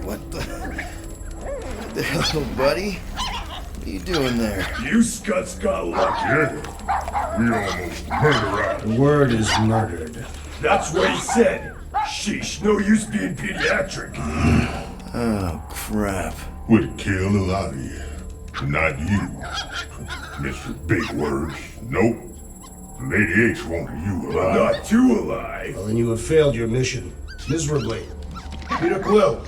What the hell, buddy? What are you doing there? You scuts got lucky. We almost murder out. The word is murdered. That's what he said. Sheesh, no use being pediatric. Oh, crap. Would kill a lot of you. Not you. Mr. Big Words. Nope. Lady H wanted you alive. Not too alive. Well, then you have failed your mission. Miserably. Peter Quill.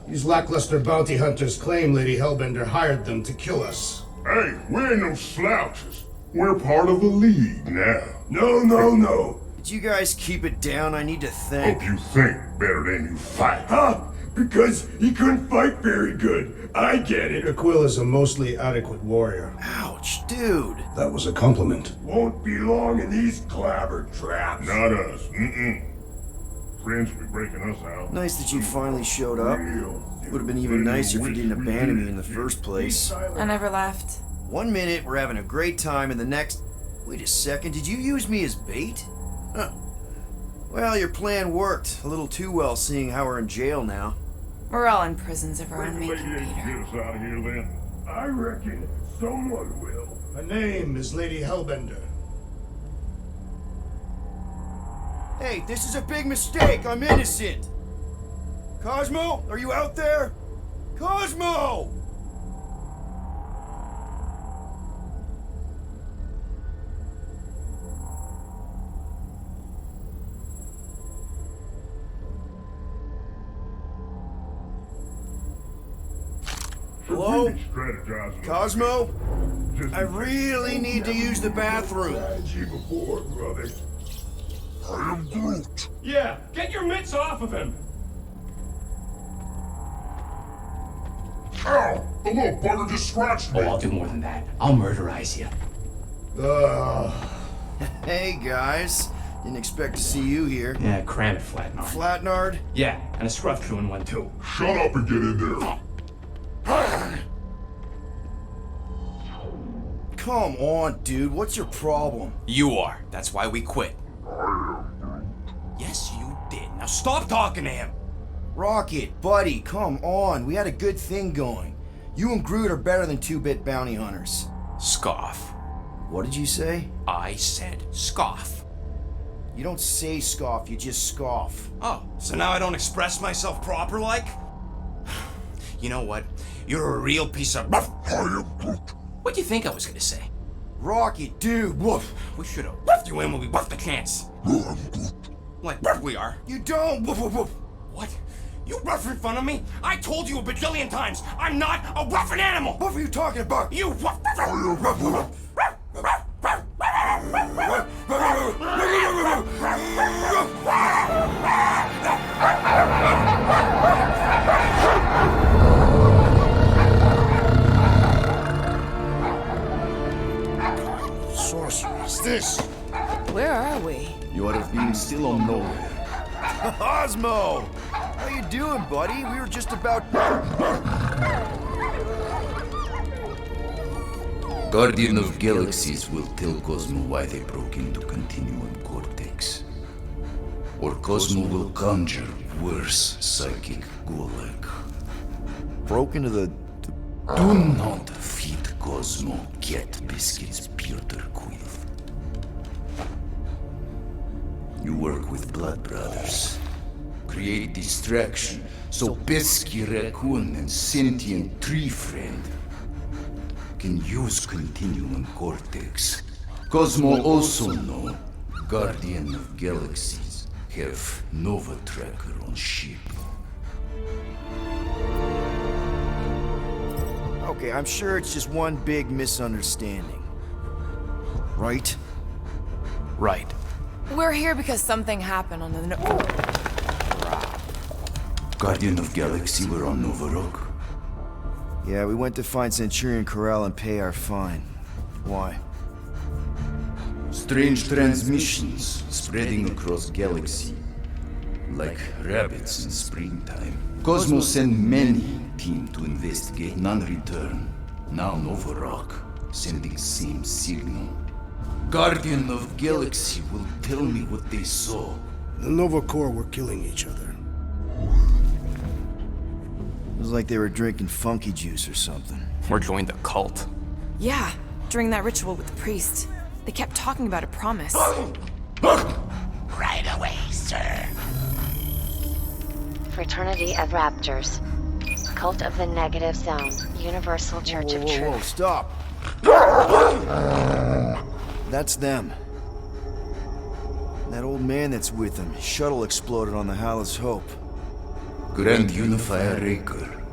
These lackluster bounty hunters claim Lady Hellbender hired them to kill us. Hey, we ain't no slouches. We're part of a league now. No. Did you guys keep it down? I need to think. Hope you think better than you fight. Huh? Because he couldn't fight very good. I get Peter it. Quill is a mostly adequate warrior. Ouch, dude. That was a compliment. Won't be long in these clabber traps. Not us. Friends will be breaking us out. Nice that you finally showed up. Would have been even nicer if you didn't abandon me in the first place. I never left. 1 minute, we're having a great time, and the next... Wait a second, did you use me as bait? Huh. Well, your plan worked. A little too well, seeing how we're in jail now. We're all in prisons of our own making, Lady H, Peter. get us out of here then. I reckon someone will. Her name is Lady Hellbender. Hey, this is a big mistake. I'm innocent. Cosmo, are you out there? Cosmo! Hello? Strategizing. Cosmo? Just I really need to use the bathroom. Strategy before, brother. I am Groot. Yeah, get your mitts off of him. Ow! The little bugger just scratched me. Oh, I'll do more than that. I'll murderize you. Hey, guys. Didn't expect to see you here. Yeah, cram it, Flatnard. Flatnard? Yeah, and a scruff crew in one too. Shut up and get in there. Come on, dude. What's your problem? You are. That's why we quit. Yes, you did. Now stop talking to him. Rocket, buddy, come on. We had a good thing going. You and Groot are better than 2-bit bounty hunters. Scoff. What did you say? I said scoff. You don't say scoff, you just scoff. Oh, so now I don't express myself proper like? You know what? You're a real piece of... I am Groot. What'd you think I was gonna say? Rocket, dude, woof. We should have wuffed you in when we wuffed the chance. Like we are. You don't, woof, woof, woof. What? You rough in front of me? I told you a bajillion times, I'm not a ruffin' animal! What were you talking about? You ruff... Sorcery is this? Where are we? You are being still on nowhere. Cosmo! How you doing, buddy? We were just about... Guardian of Galaxies will tell Cosmo why they broke into Continuum Cortex. Or Cosmo will conjure worse psychic gulag. Broke into the... Do not feed Cosmo cat biscuits, Peter Quill. You work with Blood Brothers. Create distraction so pesky Raccoon and sentient tree friend can use Continuum Cortex. Cosmo also know Guardian of Galaxies have Nova Tracker on ship. Okay, I'm sure it's just one big misunderstanding. Right? Right. We're here because something happened on the... Guardian of Galaxy were on Nova Rock. Yeah, we went to find Centurion Corral and pay our fine. Why? Strange transmissions spreading across galaxy, like rabbits in springtime. Cosmo sent many team to investigate, none return. Now Nova Rock, sending same signal. Guardian of Galaxy will tell me what they saw. The Nova Corps were killing each other. It was like they were drinking funky juice or something. Or joined a cult. Yeah, during that ritual with the priest. They kept talking about a promise. Right away, sir. Fraternity of Raptors. Cult of the Negative Zone. Universal Church of Whoa, Truth. stop. That's them. That old man that's with them. His shuttle exploded on the Hallis Hope. Grand Unifier Raker,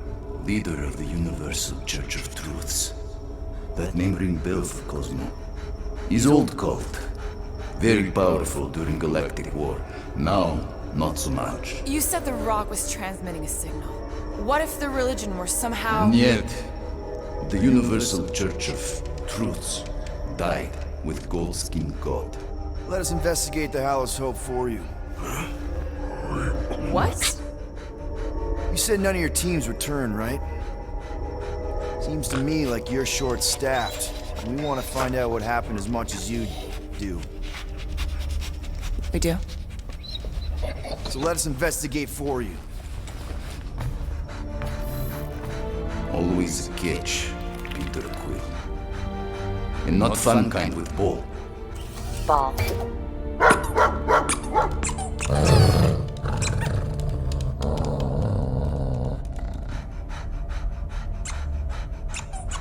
leader of the Universal Church of Truths. That name ring bell for Cosmo. His old cult. Very powerful during Galactic War. Now, not so much. You said the rock was transmitting a signal. What if the religion were somehow... And yet, the Universal Church of Truths died with Gold-Skinned God. Let us investigate the Hallis Hope for you. What? You said none of your teams returned, right? Seems to me like you're short-staffed. And we want to find out what happened as much as you do. We do. So let us investigate for you. Always a catch, Peter Quill. And not fun kind with Ball. Ball.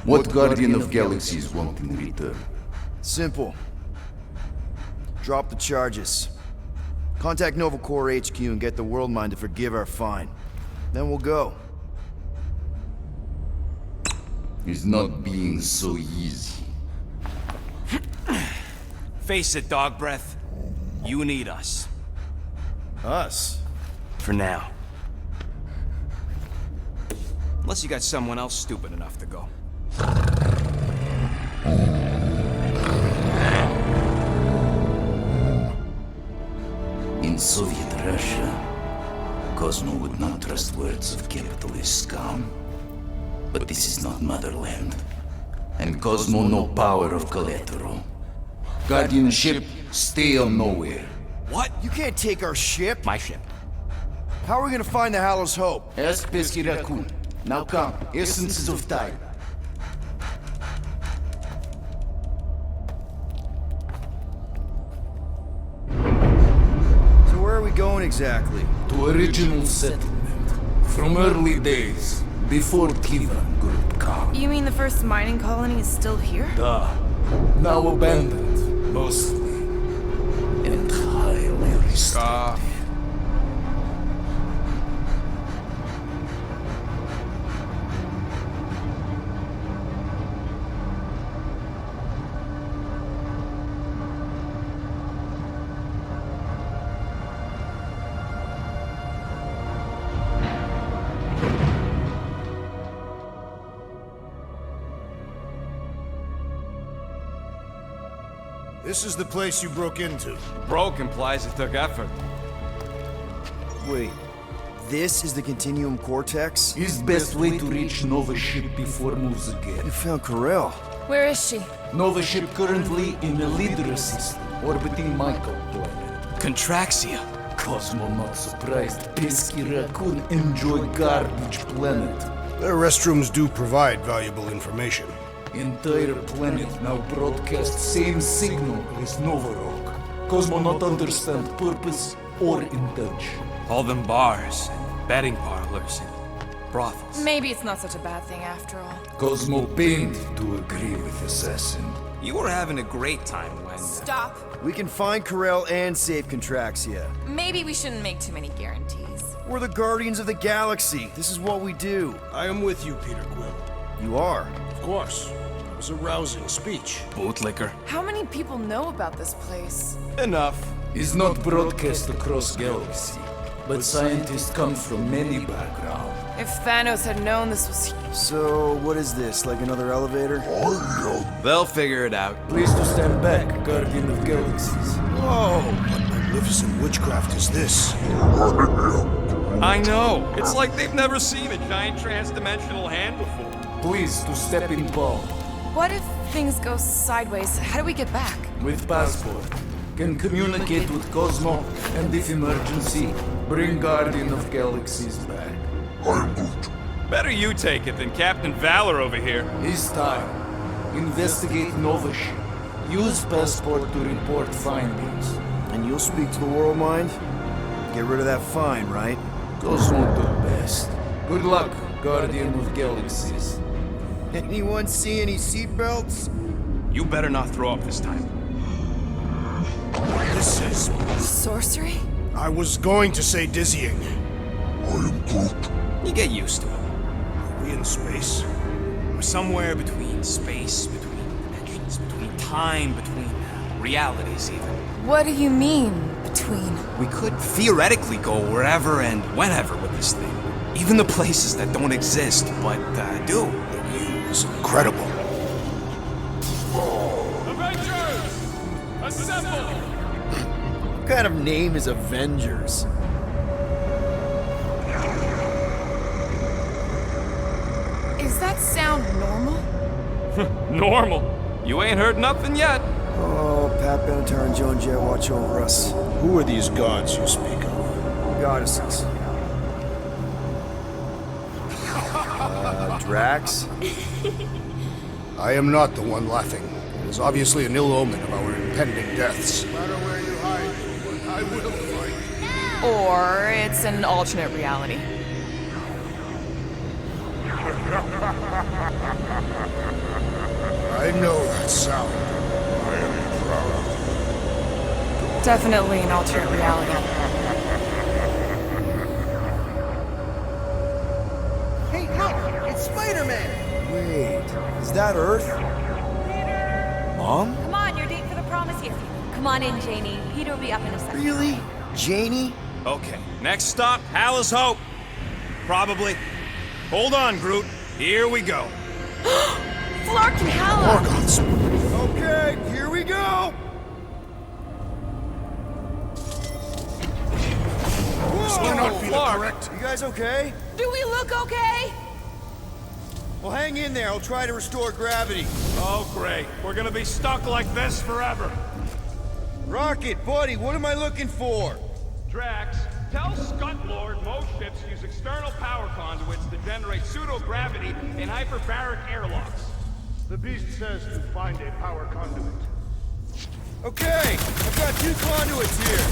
What Guardian of Galaxies want in return? Simple. Drop the charges. Contact Nova Corps HQ and get the World Mind to forgive our fine. Then we'll go. It's not being so easy. Face it, dog breath. You need us. Us? For now. Unless you got someone else stupid enough to go. In Soviet Russia, Cosmo would not trust words of capitalist scum. But this is not motherland. And Cosmo no power of collateral. Guardianship, stay on nowhere. What? You can't take our ship. My ship. How are we gonna find the Hallis Hope? Ask Pesky Raccoon. Now come, essences of time. So where are we going exactly? To original settlement. From early days. Before Kivan Groot come. You mean the first mining colony is still here? Duh. Now abandoned, mostly. And highly restricted. This is the place you broke into. Broke implies it took effort. Wait, this is the Continuum Cortex? Is best way to reach Nova ship before moves again. You found Corel. Where is she? Nova ship currently in the Leader system, orbiting Michael planet. Contraxia. Cosmo not surprised. Pesky Raccoon enjoy garbage planet. Their restrooms do provide valuable information. Entire planet now broadcast same signal as Nova Rock. Cosmo not understand purpose or intention. All them bars, and betting parlors, and brothels. Maybe it's not such a bad thing after all. Cosmo pained to agree with Assassin. You were having a great time when... Stop. We can find Corel and save Contraxia. Maybe we shouldn't make too many guarantees. We're the Guardians of the Galaxy. This is what we do. I am with you, Peter Quill. You are. Of course. It was a rousing speech. Bootlicker. How many people know about this place? Enough. Is not broadcast across galaxy, but scientists come from many backgrounds. If Thanos had known this was... So, what is this? Like another elevator? They'll figure it out. Please to stand back, Guardian of Galaxies. Whoa! What magnificent witchcraft is this? I know. It's like they've never seen a giant trans-dimensional hand before. Please to step in Paul. What if things go sideways? How do we get back? With passport. can communicate with Cosmo, and if emergency, bring Guardian of Galaxies back. Am Groot. Better you take it than Captain Valor over here. His time. Investigate Nova ship. Use passport to report findings. And you'll speak to the World Mind? Get rid of that fine, right? Cosmo do best. Good luck, Guardian of Galaxies. Anyone see any seatbelts? You better not throw up this time. This is... Sorcery? I was going to say dizzying. Am Groot. You get used to it. Are we in space? We're somewhere between space, between dimensions, between time, between realities even. What do you mean, between? We could theoretically go wherever and whenever with this thing. Even the places that don't exist, but do. The view is incredible. Avengers! Assemble! What kind of name is Avengers? Is that sound normal? Normal. You ain't heard nothing yet. Oh, Pat Benatar and Joan Jett watch over us. Who are these gods you speak of? Goddesses. Drax? I am not the one laughing. It is obviously an ill omen of our impending deaths. No matter where you hide, I will find you. Or it's an alternate reality. I know that sound. I am proud. Definitely an alternate reality. Hey, look! It's Spider-Man! Wait, is that Earth? Mom? Come on, your date for the prom is here. Come on in, Janie. Peter will be up in a second. Really? Janie? Okay, next stop, Hal's Hope. Probably. Hold on, Groot. Here we go. Flark and Hala! Okay, here we go! This may not be the correct. You guys okay? Do we look okay? Well, hang in there. I'll try to restore gravity. Oh, great. We're gonna be stuck like this forever. Rocket, buddy, what am I looking for? Drax, tell Scut Lord most ships use external power conduits to generate pseudo-gravity in hyperbaric airlocks. The beast says to find a power conduit. Okay, I've got 2 conduits here.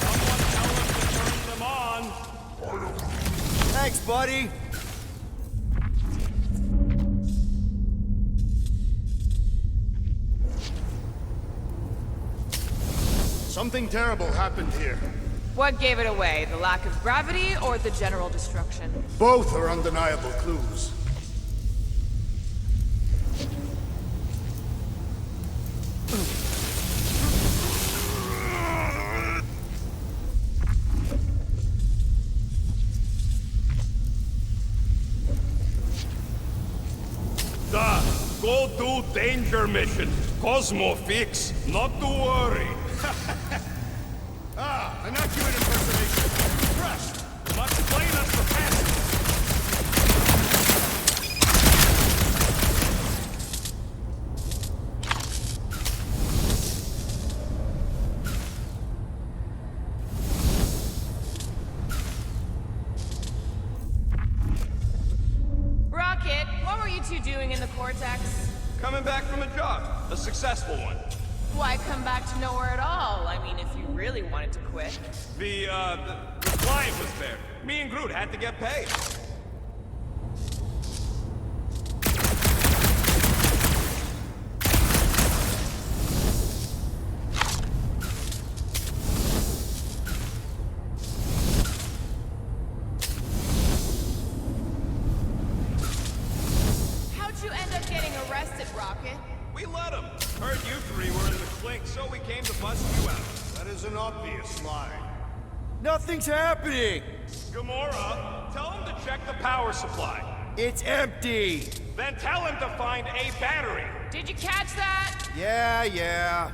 Someone tell us to turn them on. Thanks, buddy. Something terrible happened here. What gave it away? The lack of gravity or the general destruction? Both are undeniable clues. Go do danger mission. Cosmo fix. Not to worry. An accurate impersonation. Impressed. Must blame us for passing. Rocket, what were you two doing in the Cortex? Coming back from a job. A successful one. Why come back to nowhere at all? I mean, if you really wanted to quit. The client was there. Me and Groot had to get paid. How'd you end up getting arrested, Rocket? We let him. Heard you 3 were in the clink, so we came to bust you out. That is an obvious lie. Nothing's happening. Gamora, tell him to check the power supply. It's empty. Then tell him to find a battery. Did you catch that? Yeah.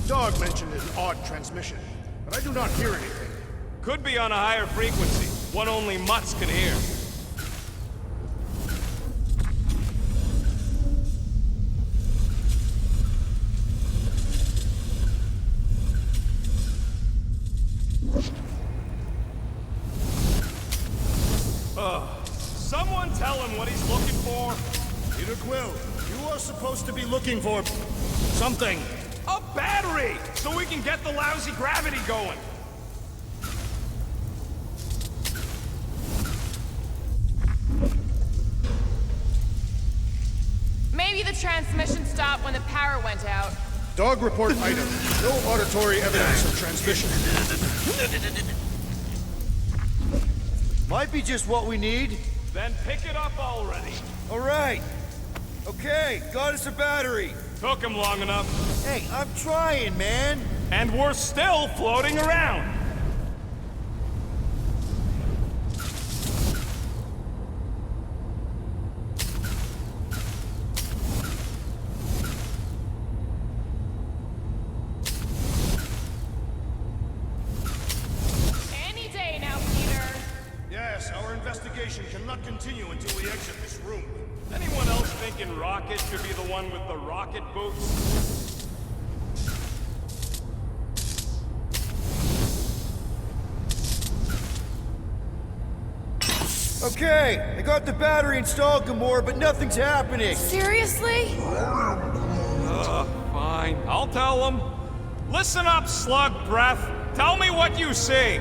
Dog mentioned an odd transmission, but I do not hear anything. Could be on a higher frequency, one only mutts can hear. Quill, you are supposed to be looking for something. A battery! So we can get the lousy gravity going! Maybe the transmission stopped when the power went out. Dog report item. No auditory evidence of transmission. Might be just what we need. Then pick it up already. All right. Okay, got us a battery. Took him long enough. Hey, I'm trying, man. And we're still floating around. Any day now, Peter. Yes, our investigation cannot continue until we exit this room. Anyone else thinking Rocket should be the one with the rocket boots? Okay, I got the battery installed, Gamora, but nothing's happening. Seriously? Fine. I'll tell them. Listen up, slug breath. Tell me what you see.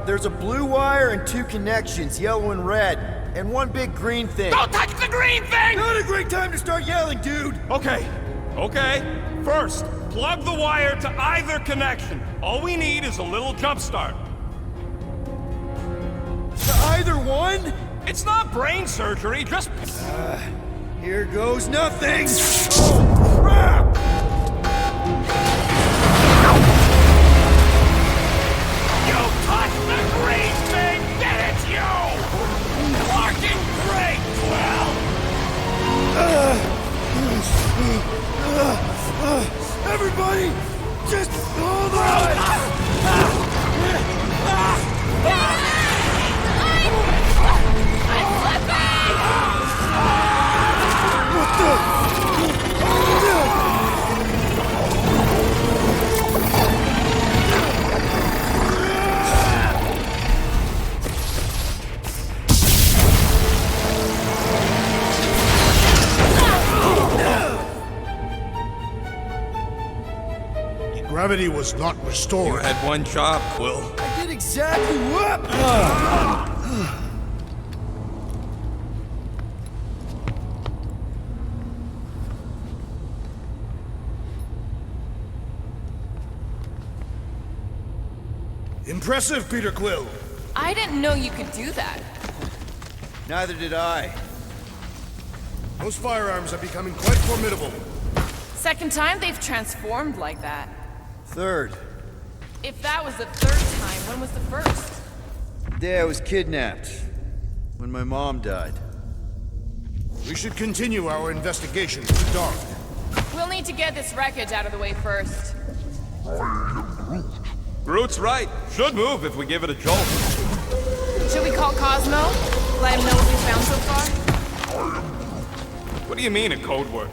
There's a blue wire and 2 connections, yellow and red, and 1 big green thing. Don't touch the green thing! Not a great time to start yelling, dude! Okay. First, plug the wire to either connection. All we need is a little jump start. To either one? It's not brain surgery, just... Here goes nothing! Oh, crap! You touched the green thing! Get it, you! Working great, Quill! Everybody, just hold on! Gravity was not You restored. had one job, Quill. I did exactly what? Impressive, Peter Quill. I didn't know you could do that. Neither did I. Those firearms are becoming quite formidable. Second time they've transformed like that. Third, If that was the third time, when was the first? the day I was kidnapped. When my mom died. We should continue our investigation with the dog. We'll need to get this wreckage out of the way first. Groot's right. Should move if we give it a jolt. Should we call Cosmo? Let him know what we found so far? What do you mean, a code word?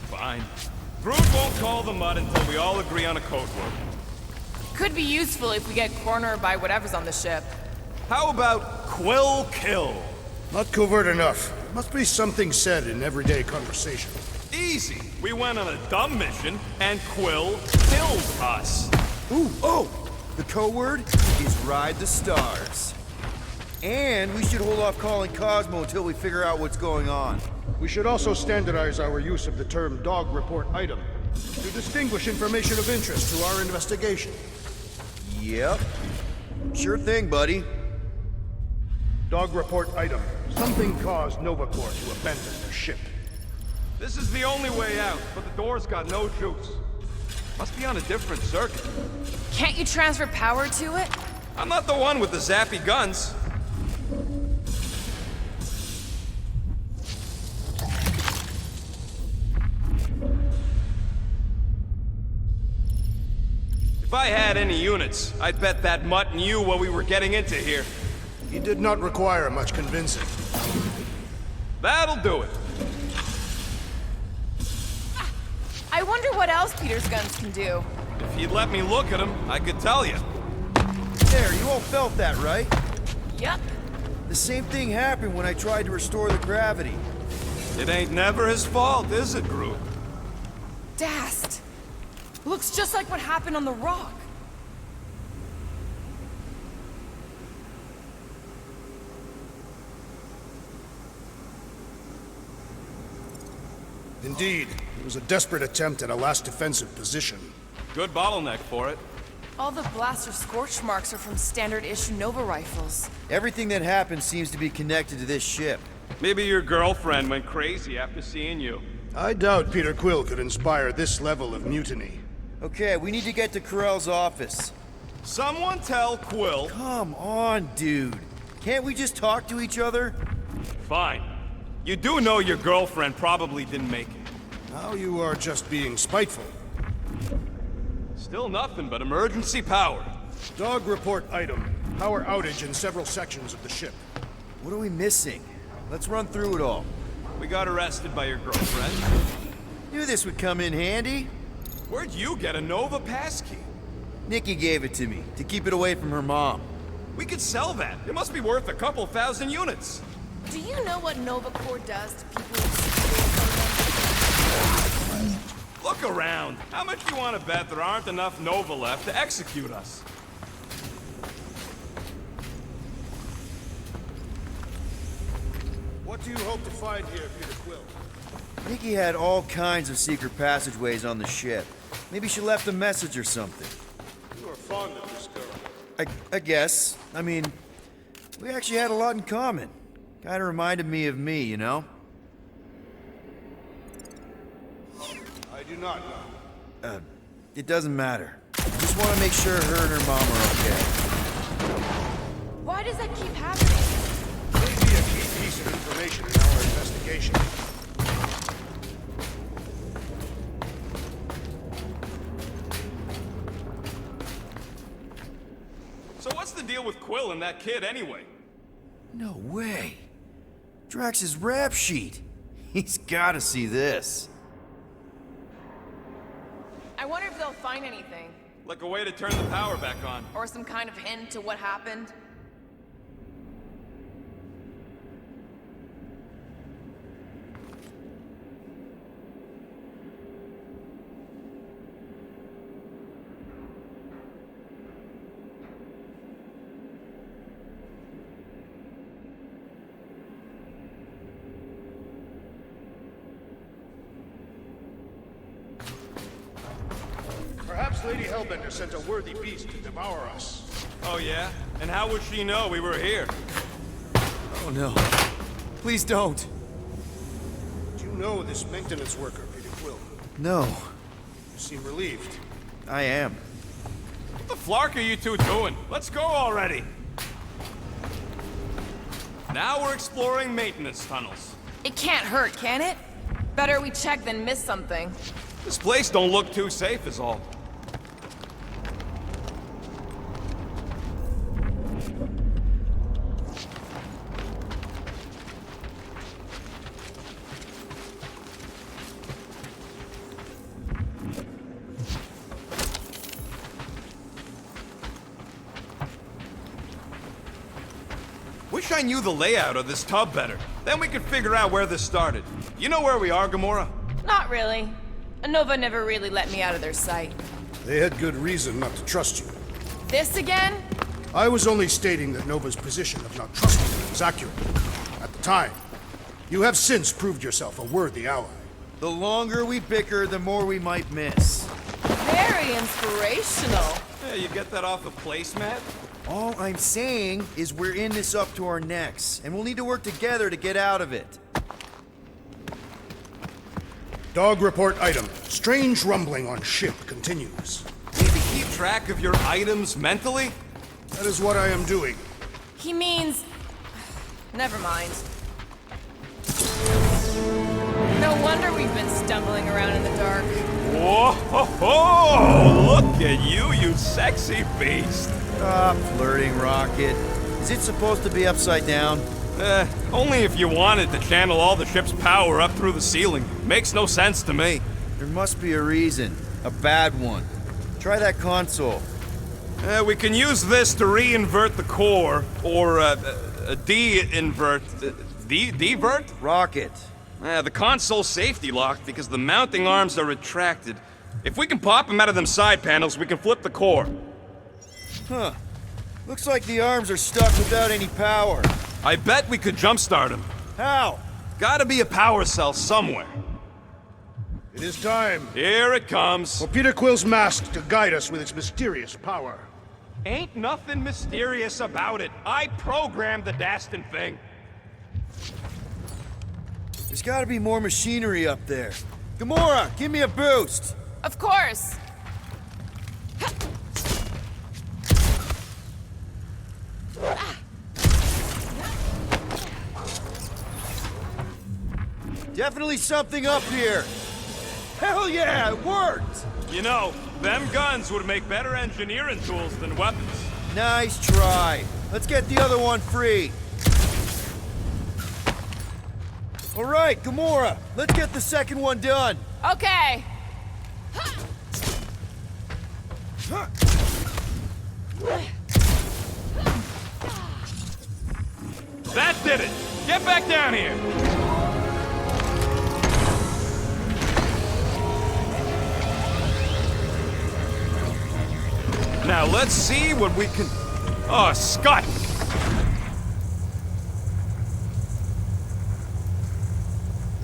Fine. Groot won't call the mud until we all agree on a code word. Could be useful if we get cornered by whatever's on the ship. How about Quill Kill? Not covert enough. Must be something said in everyday conversation. Easy. We went on a dumb mission, and Quill killed us. Ooh, oh! The code word is Ride the Stars. And we should hold off calling Cosmo until we figure out what's going on. We should also standardize our use of the term dog report item to distinguish information of interest to our investigation. Yep. Sure thing, buddy. Dog report item. Something caused Nova Corps to abandon their ship. This is the only way out, but the door's got no juice. Must be on a different circuit. Can't you transfer power to it? I'm not the one with the zappy guns. If I had any units, I'd bet that mutt knew what we were getting into here. He did not require much convincing. That'll do it. I wonder what else Peter's guns can do. If you'd let me look at them, I could tell you. There, you all felt that, right? Yep. The same thing happened when I tried to restore the gravity. It ain't never his fault, is it, Groot? Dast! Looks just like what happened on the rock. Indeed, it was a desperate attempt at a last defensive position. Good bottleneck for it. All the blaster scorch marks are from standard-issue Nova rifles. Everything that happened seems to be connected to this ship. Maybe your girlfriend went crazy after seeing you. I doubt Peter Quill could inspire this level of mutiny. Okay, we need to get to Carell's office. Someone tell Quill. Come on, dude. Can't we just talk to each other? Fine. You do know your girlfriend probably didn't make it. Now you are just being spiteful. Still nothing but emergency power. Dog report item. Power outage in several sections of the ship. What are we missing? Let's run through it all. We got arrested by your girlfriend. Knew this would come in handy. Where'd you get a Nova passkey? Nikki gave it to me, to keep it away from her mom. We could sell that. It must be worth a couple thousand units. Do you know what Nova Corps does to people who... Look around. How much do you want to bet there aren't enough Nova left to execute us? What do you hope to find here, Peter Quill? Nikki had all kinds of secret passageways on the ship. Maybe she left a message or something. You are fond of this girl. I guess. I mean, we actually had a lot in common. Kinda reminded me of me, you know? I do not know. It doesn't matter. I just want to make sure her and her mom are okay. Why does that keep happening? Maybe a key piece of information in our investigation. So what's the deal with Quill and that kid anyway? No way. Drax's rap sheet. He's gotta see this. I wonder if they'll find anything. Like a way to turn the power back on. Or some kind of hint to what happened. Perhaps Lady Hellbender sent a worthy beast to devour us. Oh yeah? And how would she know we were here? Oh no. Please don't. Do you know this maintenance worker, Peter Quill? No. You seem relieved. I am. What the flark are you two doing? Let's go already! Now we're exploring maintenance tunnels. It can't hurt, can it? Better we check than miss something. This place don't look too safe is all. Wish I knew the layout of this tub better. Then we could figure out where this started. You know where we are, Gamora? Not really. Nova never really let me out of their sight. They had good reason not to trust you. This again? I was only stating that Nova's position of not trusting you was accurate. At the time, you have since proved yourself a worthy ally. The longer we bicker, the more we might miss. Very inspirational. Hey, you get that off the placemat? All I'm saying is we're in this up to our necks, and we'll need to work together to get out of it. Dog report item. Strange rumbling on ship continues. Need to keep track of your items mentally? That is what I am doing. He means... Never mind. No wonder we've been stumbling around in the dark. Whoa! Ho, ho! Look at you, you sexy beast! Stop flirting, Rocket. Is it supposed to be upside down? Only if you wanted to channel all the ship's power up through the ceiling. Makes no sense to me. There must be a reason. A bad one. Try that console. We can use this to reinvert the core, or Divert? Rocket. The console's safety locked because the mounting arms are retracted. If we can pop them out of them side panels, we can flip the core. Huh. Looks like the arms are stuck without any power. I bet we could jumpstart them. How? Gotta be a power cell somewhere. It is time Here it comes. for Peter Quill's mask to guide us with its mysterious power. Ain't nothing mysterious about it. I programmed the dastin' thing. There's gotta be more machinery up there. Gamora, give me a boost! Of course! Definitely something up here! Hell yeah, it worked! You know, them guns would make better engineering tools than weapons. Nice try. Let's get the other one free. All right, Gamora, let's get the second one done. Okay. That did it! Get back down here! Now let's see what we can... Oh, Scott!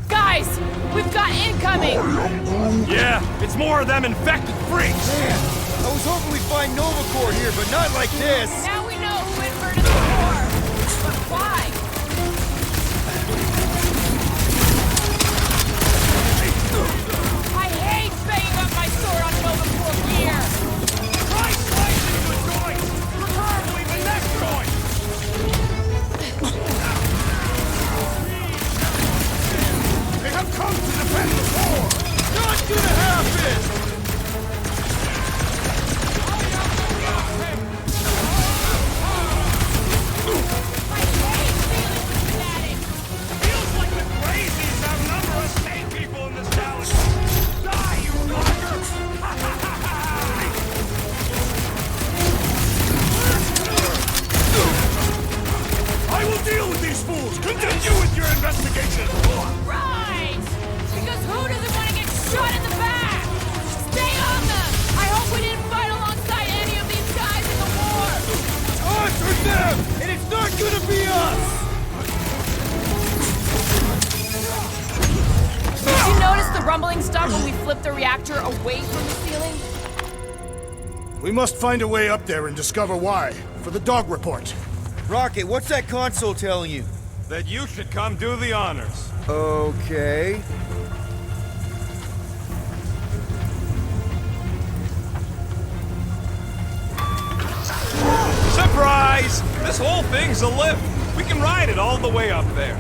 Guys, we've got incoming! Yeah, it's more of them infected freaks! Man, I was hoping we'd find Nova Corps here, but not like this. Now we know who inverted the core. But why? I hate banging up my sword on Nova Corps gear. Try slicing the joint! Preferably the neck joint! They have come to defend the core! Not gonna happen! I hate dealing with fanatics. Feels like the crazies outnumber us sane people in this galaxy! Die, you fucker! I will deal with these fools! Continue with your investigation! Right! Because who doesn't want to get shot in the back? Stay on them! I hope we didn't fight alongside any of these guys in the war! Us or them, and it's not gonna be us! Did you notice the rumbling stopped when we flipped the reactor away from the ceiling? We must find a way up there and discover why, for the dog report. Rocket, what's that console telling you? That you should come do the honors. Okay. Surprise! This whole thing's a lift. We can ride it all the way up there.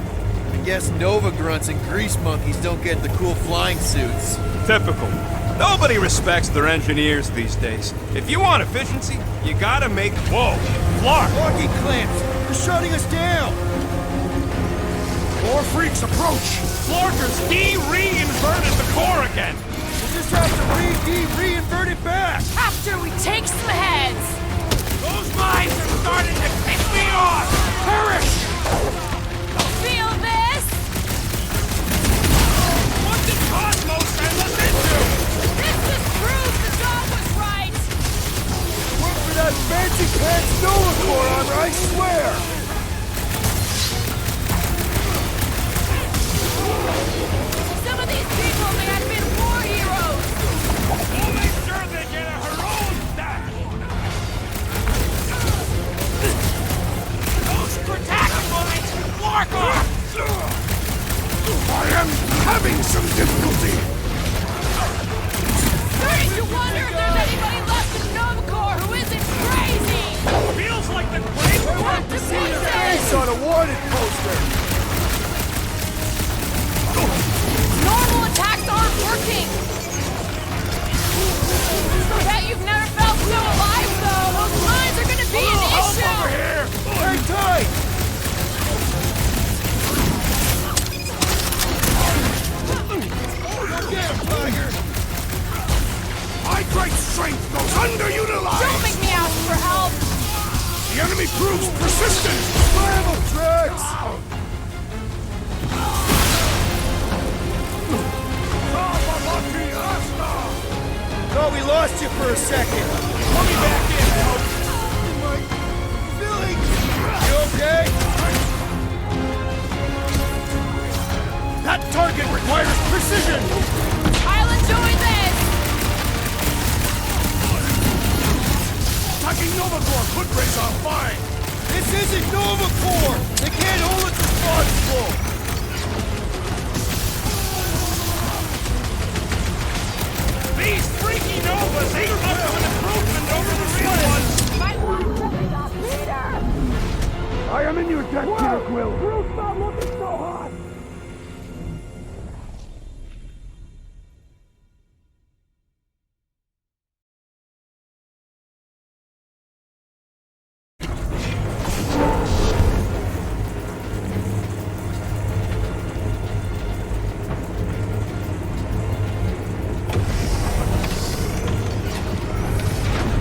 I guess Nova grunts and grease monkeys don't get the cool flying suits. Typical. Nobody respects their engineers these days. If you want efficiency, you gotta make... Whoa! Flark! Rocket clamps! They're shutting us down! More freaks approach! Flarkers de-reinverted the core again! We'll just have to reinvert it back! After we take some heads! Those mines are starting to piss me off! Perish! Feel this? What did Cosmo send us into? This just proves the dog was right! Work for that fancy pants Nova Corps armor, I swear! Some of these people may have been war heroes! We'll make sure they get a heroic stack! Those protective mines! Flark off! I am having some difficulty! Starting to wonder if there's anybody left in Nova Corps who isn't crazy! Feels like the great Back to pieces! Face on a wanted poster! Normal attacks aren't working! Bet you've never felt so alive, though! Those mines are gonna be an issue! over here! Hang tight! Get him, Tiger! My great strength goes underutilized! Don't make me ask for help! The enemy proves persistent! Slam him, Drax! Thought we lost you for a second. Let me back in, help. My feelings. You okay? That target requires precision! I'll enjoy this! Attacking Nova Corps could raise our fine! This isn't Nova Corps. They can't hold us responsible. These freaky Novas ain't much of an improvement over the real ones! I am in your debt, Peter Quill. Groot, stop looking so hot.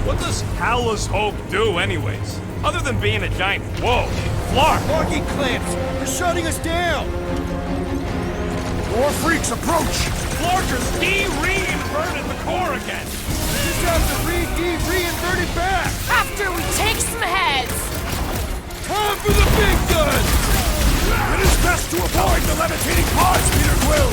What does Howler's Hope do anyways? Other than being a giant... Whoa! Flark! Marking clamps. They're shutting us down. More freaks approach! Flarkers de-reinverted the core again! Just have to re-invert it back. After we take some heads! Time for the big guns. It is best to avoid the levitating pods, Peter Quill!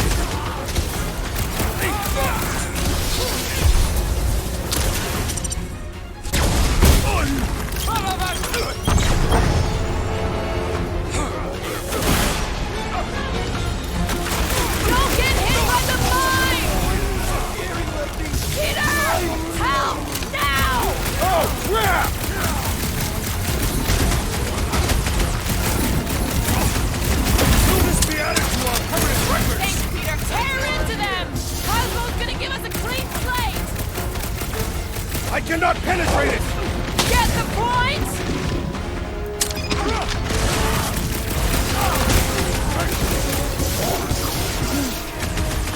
Don't get hit by the mine! Peter! Help! Now! Oh, crap! Will this be added to our permanent records? Thanks, Peter! Tear into them! Cosmo's gonna give us a clean slate! I cannot penetrate it! Get the point?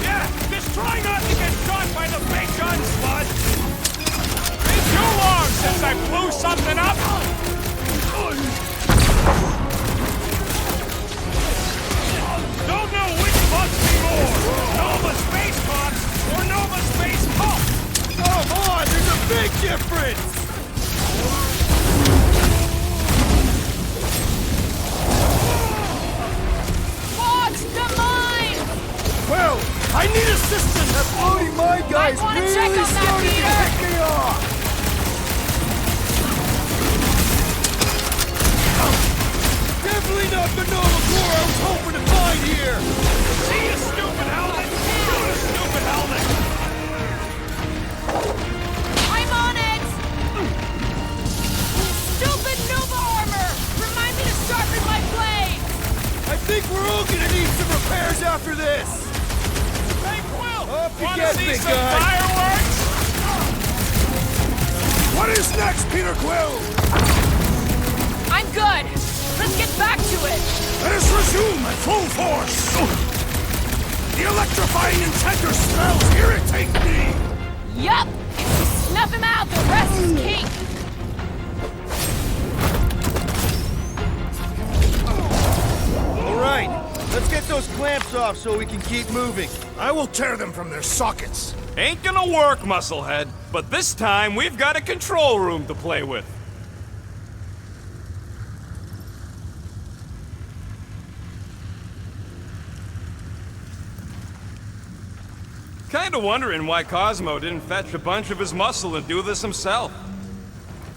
Yeah, just try not to get shot by the big guns, bud! Been too long since I blew something up! Don't know which bugs me more! Nova Space Cops or Nova Space Cops! Come on, there's a big difference. Watch the mine! Well, I need assistance! That floating mine guy's Might wanna really check on that, starting to Peter. piss me off. Definitely not the Nova Corps I was hoping to find here. See you, stupid helmet! Shoot a stupid helmet! I'm on it! Stupid Nova armor! Remind me to sharpen my blade! I think we're all gonna need some repairs after this. Hey, Quill! Up you Wanna get, see big some guy. fireworks? What is next, Peter Quill? I'm good! Let's get back to it! Let us resume at full force! The electrifying intender smells irritate me! Yup! If we snuff him out, the rest is cake! All right, let's get those clamps off so we can keep moving. I will tear them from their sockets. Ain't gonna work, Musclehead. But this time, we've got a control room to play with. Kinda wondering why Cosmo didn't fetch a bunch of his muscle and do this himself.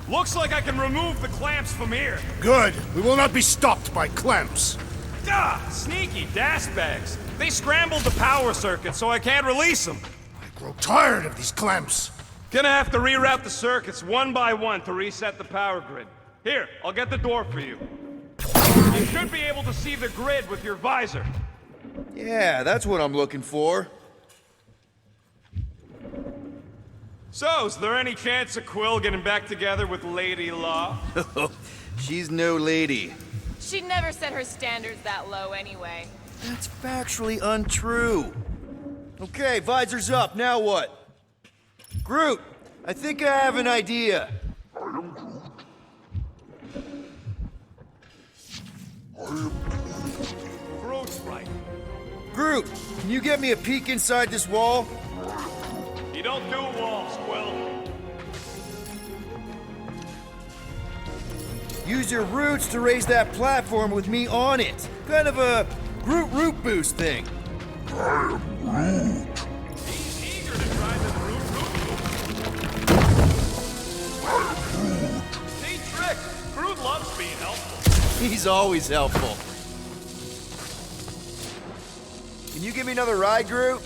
Looks like I can remove the clamps from here. Good. We will not be stopped by clamps. Ah, sneaky dash bags. They scrambled the power circuit, so I can't release them. I grow tired of these clamps. Gonna have to reroute the circuits one by one to reset the power grid. Here, I'll get the door for you. You should be able to see the grid with your visor. Yeah, that's what I'm looking for. So, is there any chance of Quill getting back together with Lady Law? She's no lady. She never set her standards that low anyway. That's factually untrue. Okay, visor's up, now what? Groot, I think I have an idea. Groot's right. Groot, can you get me a peek inside this wall? You don't do walls, Quill. Use your roots to raise that platform with me on it. Kind of a Groot root boost thing. I am Groot. He's eager to try the Groot root. See, Trick. Groot loves being helpful. He's always helpful. Can you give me another ride, Groot?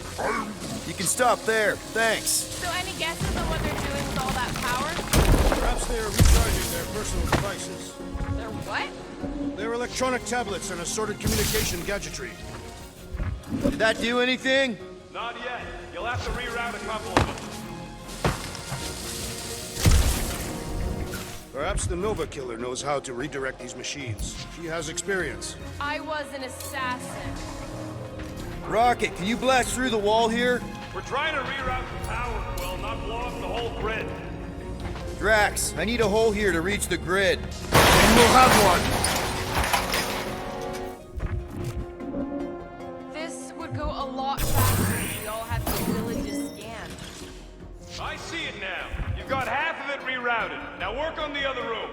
You can stop there. Thanks. So any guesses on what they're doing with all that power? Perhaps they are recharging their personal devices. They're what? Their electronic tablets and assorted communication gadgetry. Did that do anything? Not yet. You'll have to reroute a couple of them. Perhaps the Nova Killer knows how to redirect these machines. She has experience. I was an assassin. Rocket, can you blast through the wall here? We're trying to reroute the power, Quill, not blow up the whole grid. Drax, I need a hole here to reach the grid. And we'll have one! This would go a lot faster if we all had the ability to scan. I see it now. You've got half of it rerouted. Now work on the other room.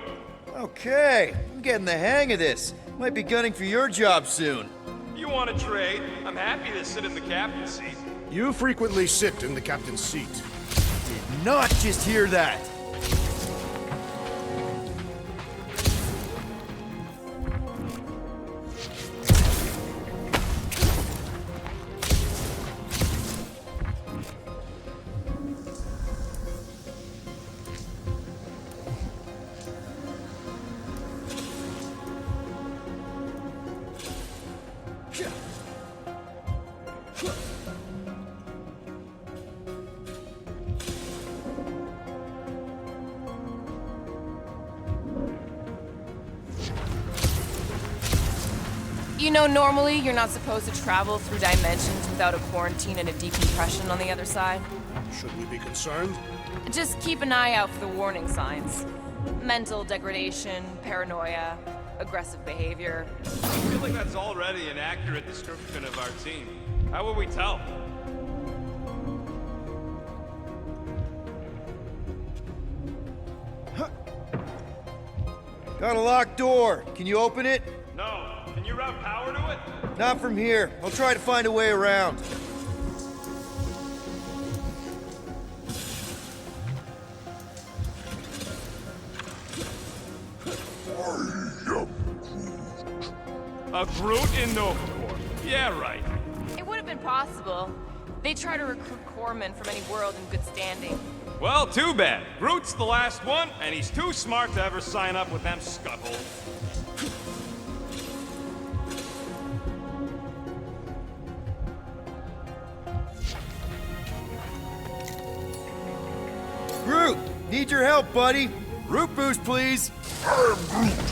Okay, I'm getting the hang of this. Might be gunning for your job soon. You want to trade? I'm happy to sit in the captain's seat. You frequently sit in the captain's seat. Did not just hear that. You know, normally you're not supposed to travel through dimensions without a quarantine and a decompression on the other side. Should we be concerned? Just keep an eye out for the warning signs. Mental degradation, paranoia, aggressive behavior. I feel like that's already an accurate description of our team. How would we tell? Got a locked door. Can you open it? No. Can you route power to it? Not from here. I'll try to find a way around. A Groot in Nova Corps. Yeah, right. It would have been possible. They try to recruit corpsmen from any world in good standing. Well, too bad. Groot's the last one, and he's too smart to ever sign up with them scuttholes. Groot, need your help, buddy. Root boost, please. I am Groot.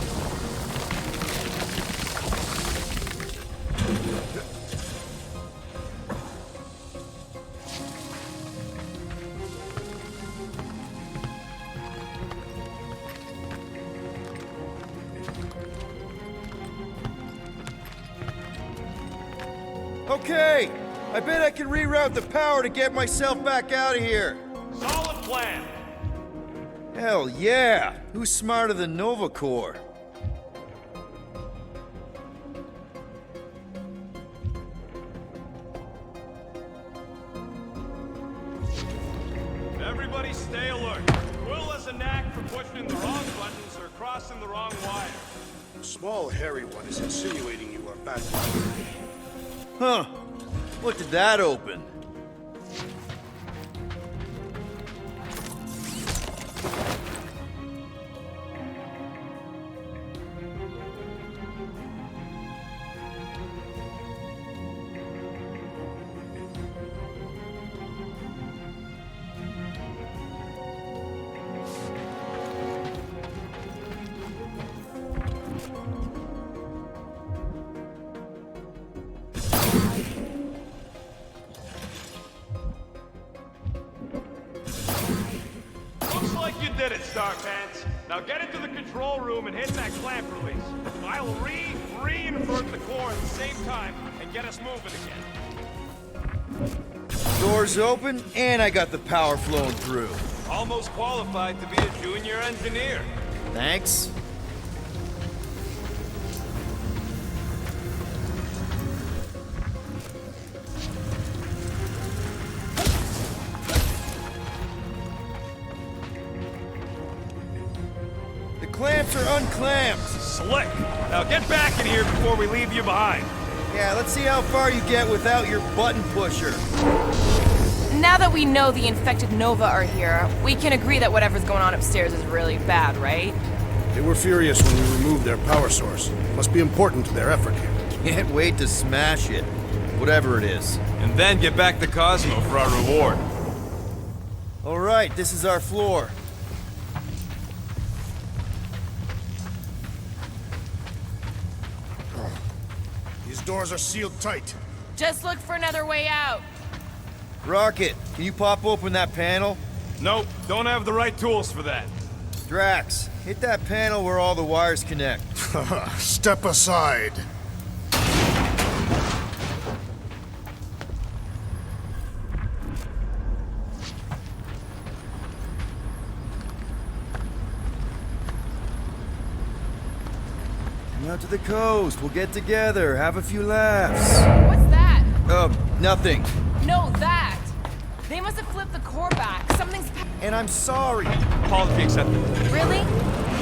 Okay, I bet I can reroute the power to get myself back out of here. Solid plan. Hell yeah! Who's smarter than Nova Corps? Everybody stay alert. Quill has a knack for pushing the wrong buttons or crossing the wrong wire. The small, hairy one is insinuating you are bad. Huh. What did that open? Looks like you did it, Starpants. Now get into the control room and hit that clamp release. I'll re-invert the core at the same time and get us moving again. Doors open, and I got the power flowing through. Almost qualified to be a junior engineer. Thanks. The clamps are unclamped. Slick. Now get back in here before we leave you behind. Yeah, let's see how far you get without your button pusher. Now that we know the infected Nova are here, we can agree that whatever's going on upstairs is really bad, right? They were furious when we removed their power source. Must be important to their effort here. Can't wait to smash it. Whatever it is. And then get back to Cosmo for our reward. All right, this is our floor. These doors are sealed tight. Just look for another way out. Rocket, can you pop open that panel? Nope, don't have the right tools for that. Drax, hit that panel where all the wires connect. Step aside. Come out to the coast, we'll get together, have a few laughs. What's that? Nothing. No, that. They must have flipped the core back. Something's... And I'm sorry. Apology accepted. Really?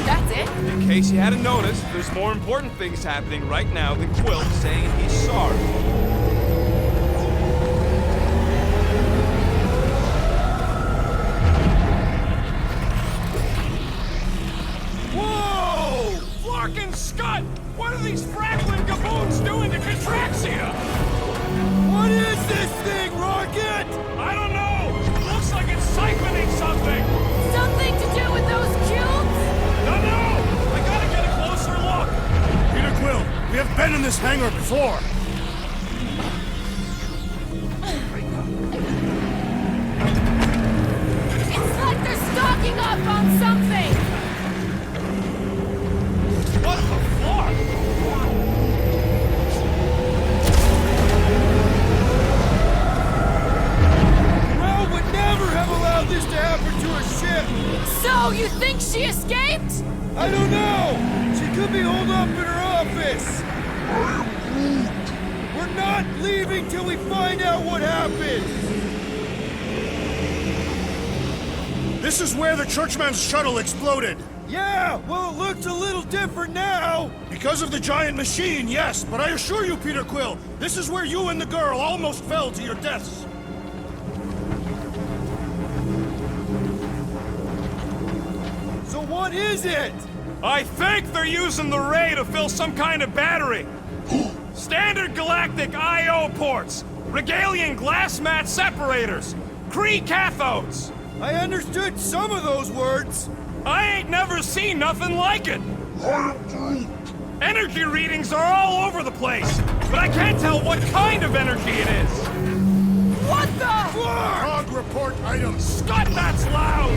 That's it? In case you hadn't noticed, there's more important things happening right now than Quill saying he's sorry. Whoa! Flarkin' Scott! What are these Franklin gaboons doing to Contraxia? What is this thing, Rocket? I don't know! Looks like it's siphoning something! Something to do with those cubes? No! I gotta get a closer look! Peter Quill, we have been in this hangar before. It's like they're stocking up on something! What the fuck? Would never have allowed this to happen to a ship! So, you think she escaped? I don't know! She could be holed up in her office! We're not leaving till we find out what happened! This is where the Churchman's shuttle exploded. Yeah, well it looks a little different now! Because of the giant machine, yes, but I assure you, Peter Quill, this is where you and the girl almost fell to your deaths. What is it? I think they're using the ray to fill some kind of battery. Standard galactic I/O ports, Regalian glass mat separators, Kree cathodes. I understood some of those words. I ain't never seen nothing like it. Energy readings are all over the place, but I can't tell what kind of energy it is. What the? Log report items. Scott, that's loud.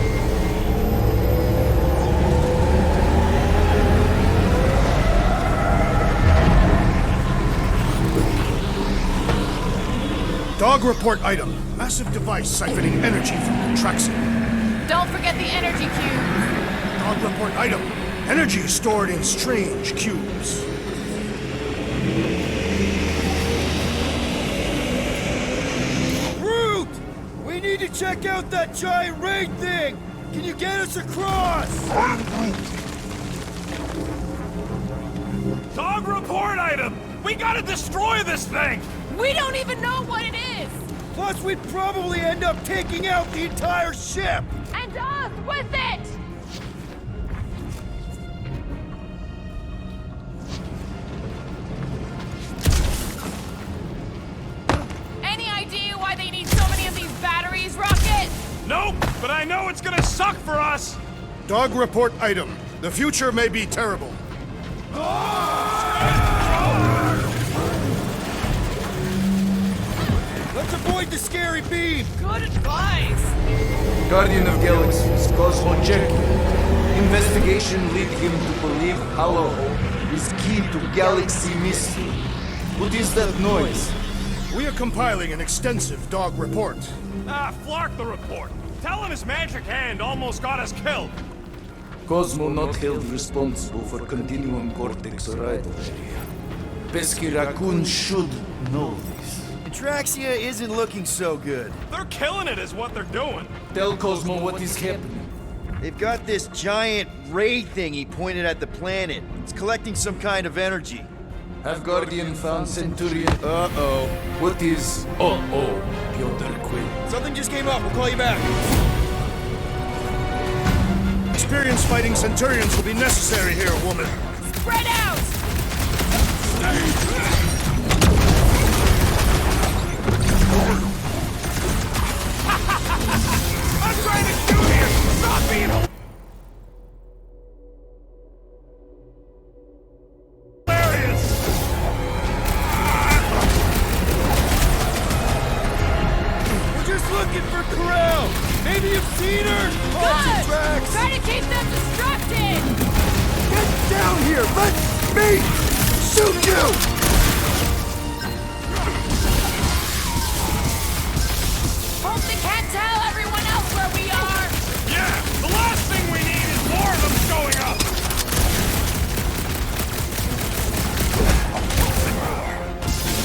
Dog report item. Massive device siphoning energy from Contraxia. Don't forget the energy cube. Dog report item. Energy stored in strange cubes. Groot! We need to check out that giant raid thing! Can you get us across? Dog report item! We gotta destroy this thing! We don't even know what it is! Plus, we'd probably end up taking out the entire ship! And us with it! Any idea why they need so many of these batteries, Rocket? Nope, but I know it's gonna suck for us! Dog report item. The future may be terrible. Let's avoid the scary beam! Good advice! Guardian of Galaxies, Cosmo check. Investigation lead him to believe Hollow is key to galaxy mystery. What is that noise? We are compiling an extensive dog report. Flark the report. Tell him his magic hand almost got us killed. Cosmo not held responsible for Continuum Cortex arrival area. Pesky Raccoon should know this. Draxia isn't looking so good. They're killing it is what they're doing. Tell Cosmo what is happening. They've got this giant ray thingy pointed at the planet. It's collecting some kind of energy. Have Guardian found Centurion? Uh-oh. What is Piotr Quill? Something just came up. We'll call you back. Experienced fighting Centurions will be necessary here, woman. Spread out! I'm trying to shoot here! Stop being hilarious! We're just looking for Corel. Maybe you've seen her. Good! Drax. Try to keep them distracted! Get down here. Let me shoot you. Hope they can't tell everyone else where we are! Yeah, the last thing we need is more of them showing up!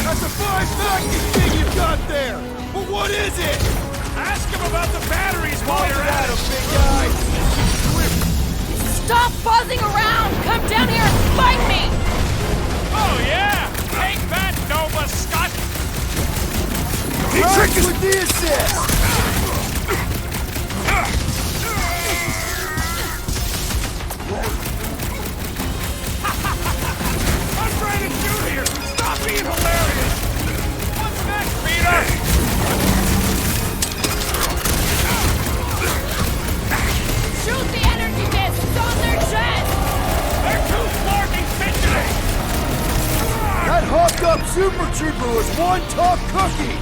That's a fine vacuum thing you've got there. But what is it? Ask him about the batteries while you're at him! Big guy. Stop buzzing around! Come down here and fight me! Oh yeah! Take that, Nova Scott! He tricked us with the assist. I'm trying to shoot here! Stop being hilarious! What's next, Peter? Shoot the energy discs on their chest! They're too flarking fidgety! That hopped up Super Trooper was one tough cookie.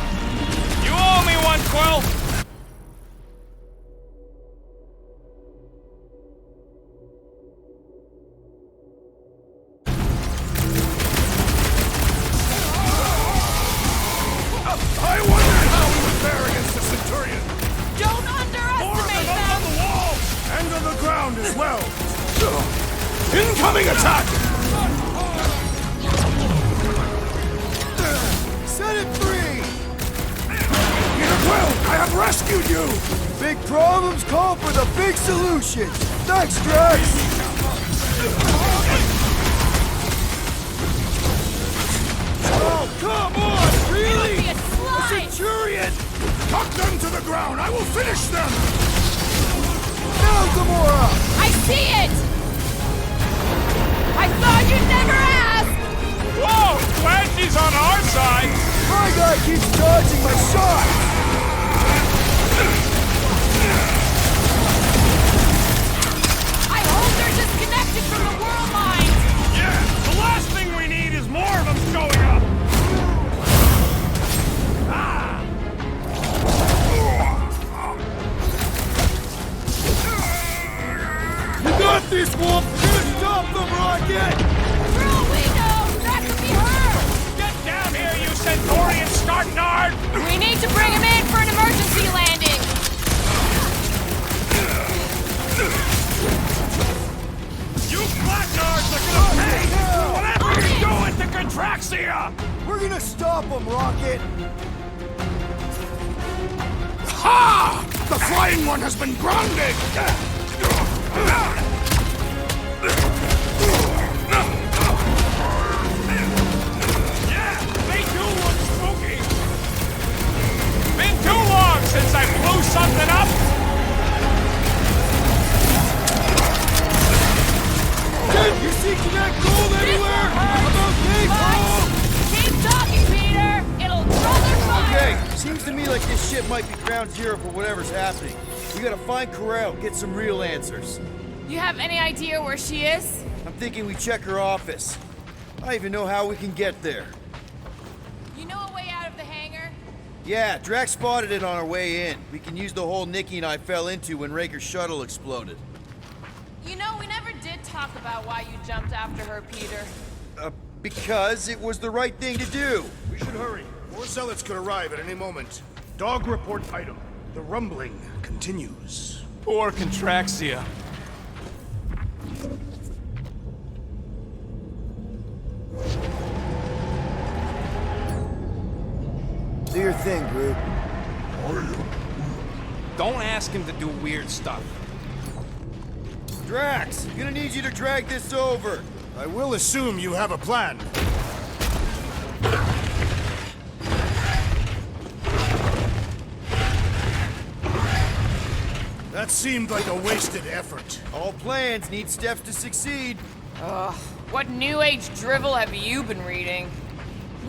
You owe me one, Quill! I wonder how we would fare against the Centurion. Don't More of underestimate them up on them! the wall! And on the ground as well. Incoming attack! Set it free. Peter Quill, I have rescued you! Big problems call for the big solutions. Thanks, Drax. Oh, come on! Really? Be a slide! Centurion! Knock them to the ground! I will finish them! Now, Gamora! I see it! I thought you'd never ask! Whoa! Glad she's on our side! My guy keeps dodging my shots! I hope they're disconnected from the world mine! Yeah, the last thing we need is more of them showing up! You got this, Wolf! Gonna stop them, Rocket! For all we know, that could be her! Get down here, you Centaurian startnard! We need to bring him in for an emergency landing! You flatnards are gonna pay for whatever you're doing to Contraxia! We're gonna stop them, Rocket! Ha! The flying one has been grounded! Yeah, they do look spooky! Been too long since I blew something up! Did you see that gold anywhere? About Dave home! Keep talking, Peter! It'll draw their fire! Okay, seems to me like this ship might be ground zero for whatever's happening. We gotta find Corel, get some real answers. You have any idea where she is? I'm thinking we check her office. I don't even know how we can get there. You know a way out of the hangar? Yeah, Drax spotted it on our way in. We can use the hole Nikki and I fell into when Raker's shuttle exploded. You know, we never did talk about why you jumped after her, Peter. Because it was the right thing to do. We should hurry. More zealots could arrive at any moment. Dog report item. The rumbling continues. Poor Contraxia. Do your thing, Groot. Don't ask him to do weird stuff. Drax, gonna need you to drag this over. I will assume you have a plan. That seemed like a wasted effort. All plans need steps to succeed. Ugh, what new age drivel have you been reading?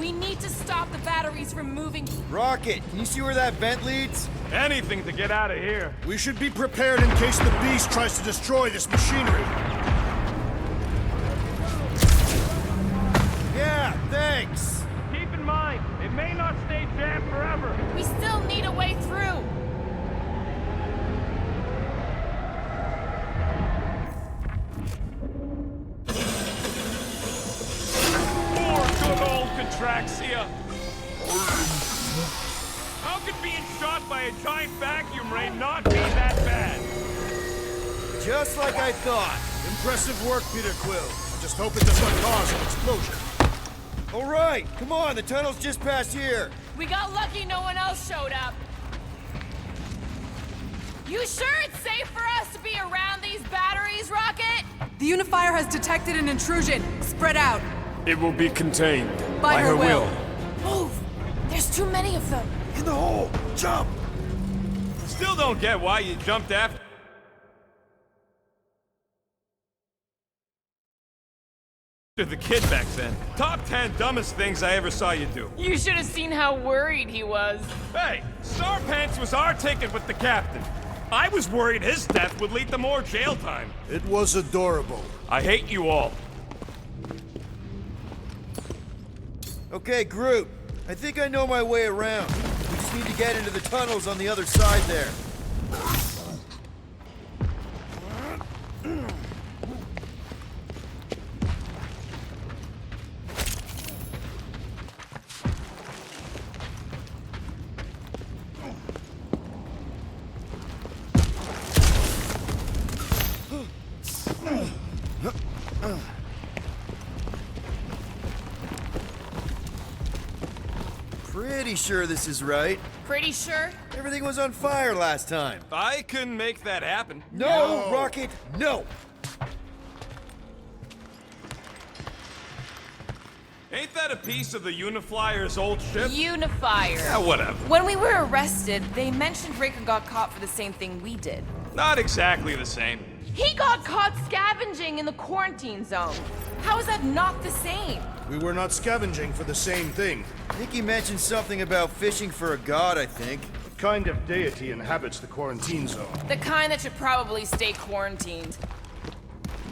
We need to stop the batteries from moving. Rocket, can you see where that vent leads? Anything to get out of here. We should be prepared in case the beast tries to destroy this machinery. Yeah, thanks. Keep in mind, it may not stay jammed forever. We still need a way through. Poor good old Contraxia. How could being shot by a giant vacuum ray not be that bad? Just like I thought. Impressive work, Peter Quill. Just hope it does not cause an explosion. All right, come on, the tunnel's just past here. We got lucky no one else showed up. You sure it's safe for us to be around these batteries, Rocket? The Unifier has detected an intrusion. Spread out. It will be contained. By her will. Move! There's too many of them. In the hole, jump! Still don't get why you jumped after the kid back then. Top 10 dumbest things I ever saw you do. You should have seen how worried he was. Hey, Star Pants was our ticket with the captain. I was worried his death would lead to more jail time. It was adorable. I hate you all. Okay, Groot, I think I know my way around. We just need to get into the tunnels on the other side there. Pretty sure this is right. Pretty sure? Everything was on fire last time. I couldn't make that happen. No, Rocket, no! Ain't that a piece of the Uniflyer's old ship? Unifier. Yeah, whatever. When we were arrested, they mentioned Raccoon got caught for the same thing we did. Not exactly the same. He got caught scavenging in the quarantine zone. How is that not the same? We were not scavenging for the same thing. I think he mentioned something about fishing for a god, I think. What kind of deity inhabits the quarantine zone? The kind that should probably stay quarantined.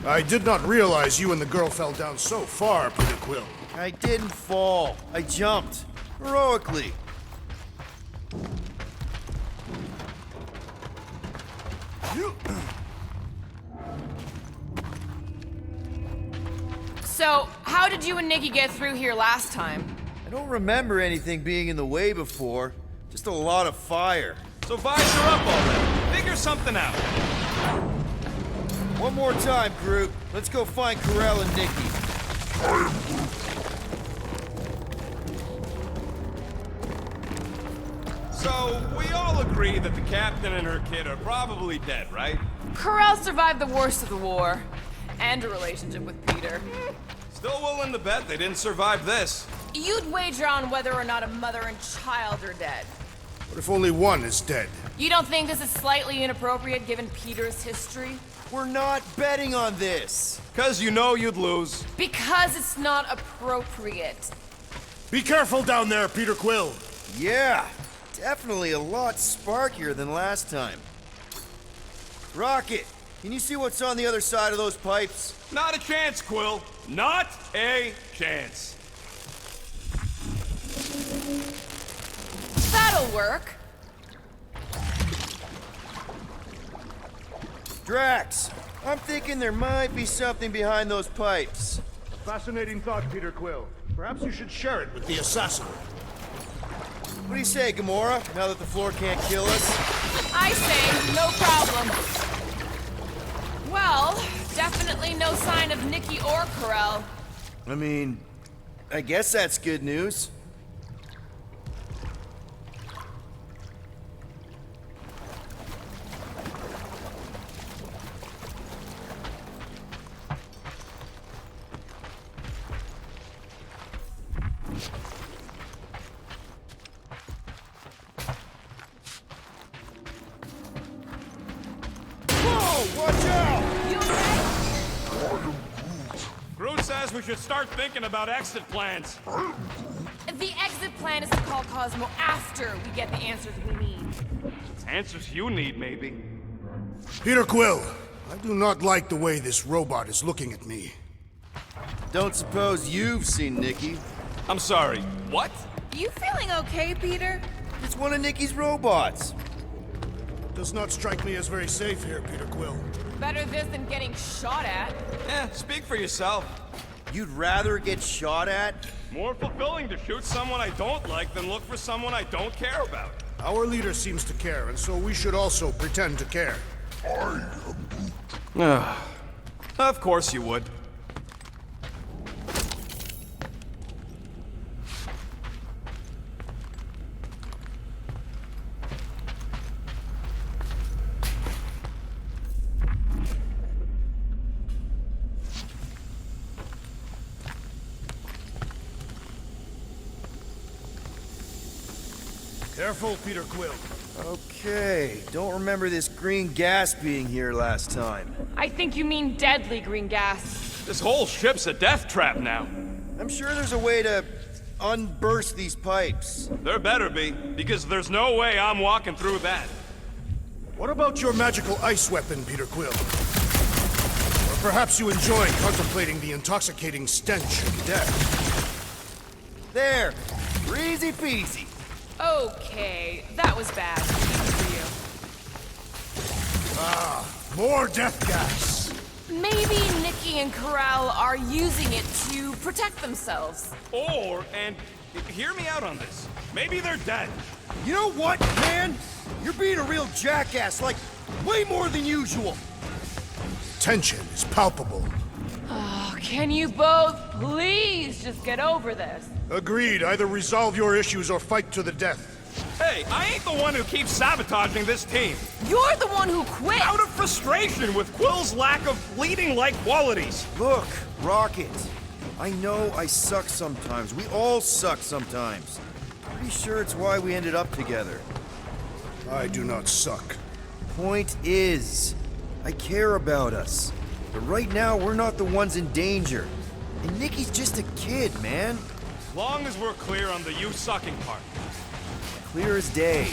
I did not realize you and the girl fell down so far, Peter Quill. I didn't fall. I jumped. Heroically. So, how did you and Nikki get through here last time? I don't remember anything being in the way before. Just a lot of fire. So vise her up already. Figure something out. One more time, Groot. Let's go find Karel and Nikki. So, we all agree that the captain and her kid are probably dead, right? Karel survived the worst of the war. And a relationship with Peter. Still willing to bet they didn't survive this. You'd wager on whether or not a mother and child are dead. What if only one is dead? You don't think this is slightly inappropriate given Peter's history? We're not betting on this. 'Cause you know you'd lose. Because it's not appropriate. Be careful down there, Peter Quill. Yeah, definitely a lot sparkier than last time. Rocket, can you see what's on the other side of those pipes? Not a chance, Quill. Not a chance. That'll work. Drax, I'm thinking there might be something behind those pipes. Fascinating thought, Peter Quill. Perhaps you should share it with the assassin. What do you say, Gamora, now that the floor can't kill us? I say, no problem. Well, definitely no sign of Nikki or Corell. I mean, I guess that's good news. Watch out! You okay? Groot says we should start thinking about exit plans. The exit plan is to call Cosmo after we get the answers we need. Answers you need, maybe. Peter Quill, I do not like the way this robot is looking at me. Don't suppose you've seen Nikki? I'm sorry, what? You feeling okay, Peter? It's one of Nikki's robots. Does not strike me as very safe here, Peter Quill. Better this than getting shot at. Speak for yourself. You'd rather get shot at? More fulfilling to shoot someone I don't like than look for someone I don't care about. Our leader seems to care, and so we should also pretend to care. Of course you would. Careful, Peter Quill. Okay, don't remember this green gas being here last time. I think you mean deadly green gas. This whole ship's a death trap now. I'm sure there's a way to unburst these pipes. There better be, because there's no way I'm walking through that. What about your magical ice weapon, Peter Quill? Or perhaps you enjoy contemplating the intoxicating stench of death. There! Easy peasy! Okay, that was bad. For you. More death gas! Maybe Nikki and Corral are using it to protect themselves. And hear me out on this. Maybe they're dead. You know what, man? You're being a real jackass, like, way more than usual. Tension is palpable. Oh, can you both please just get over this? Agreed. Either resolve your issues or fight to the death. Hey, I ain't the one who keeps sabotaging this team. You're the one who quit! Out of frustration with Quill's lack of leading-like qualities. Look, Rocket. I know I suck sometimes. We all suck sometimes. Pretty sure it's why we ended up together. I do not suck. Point is, I care about us. But right now, we're not the ones in danger. And Nikki's just a kid, man. As long as we're clear on the you sucking part. Clear as day.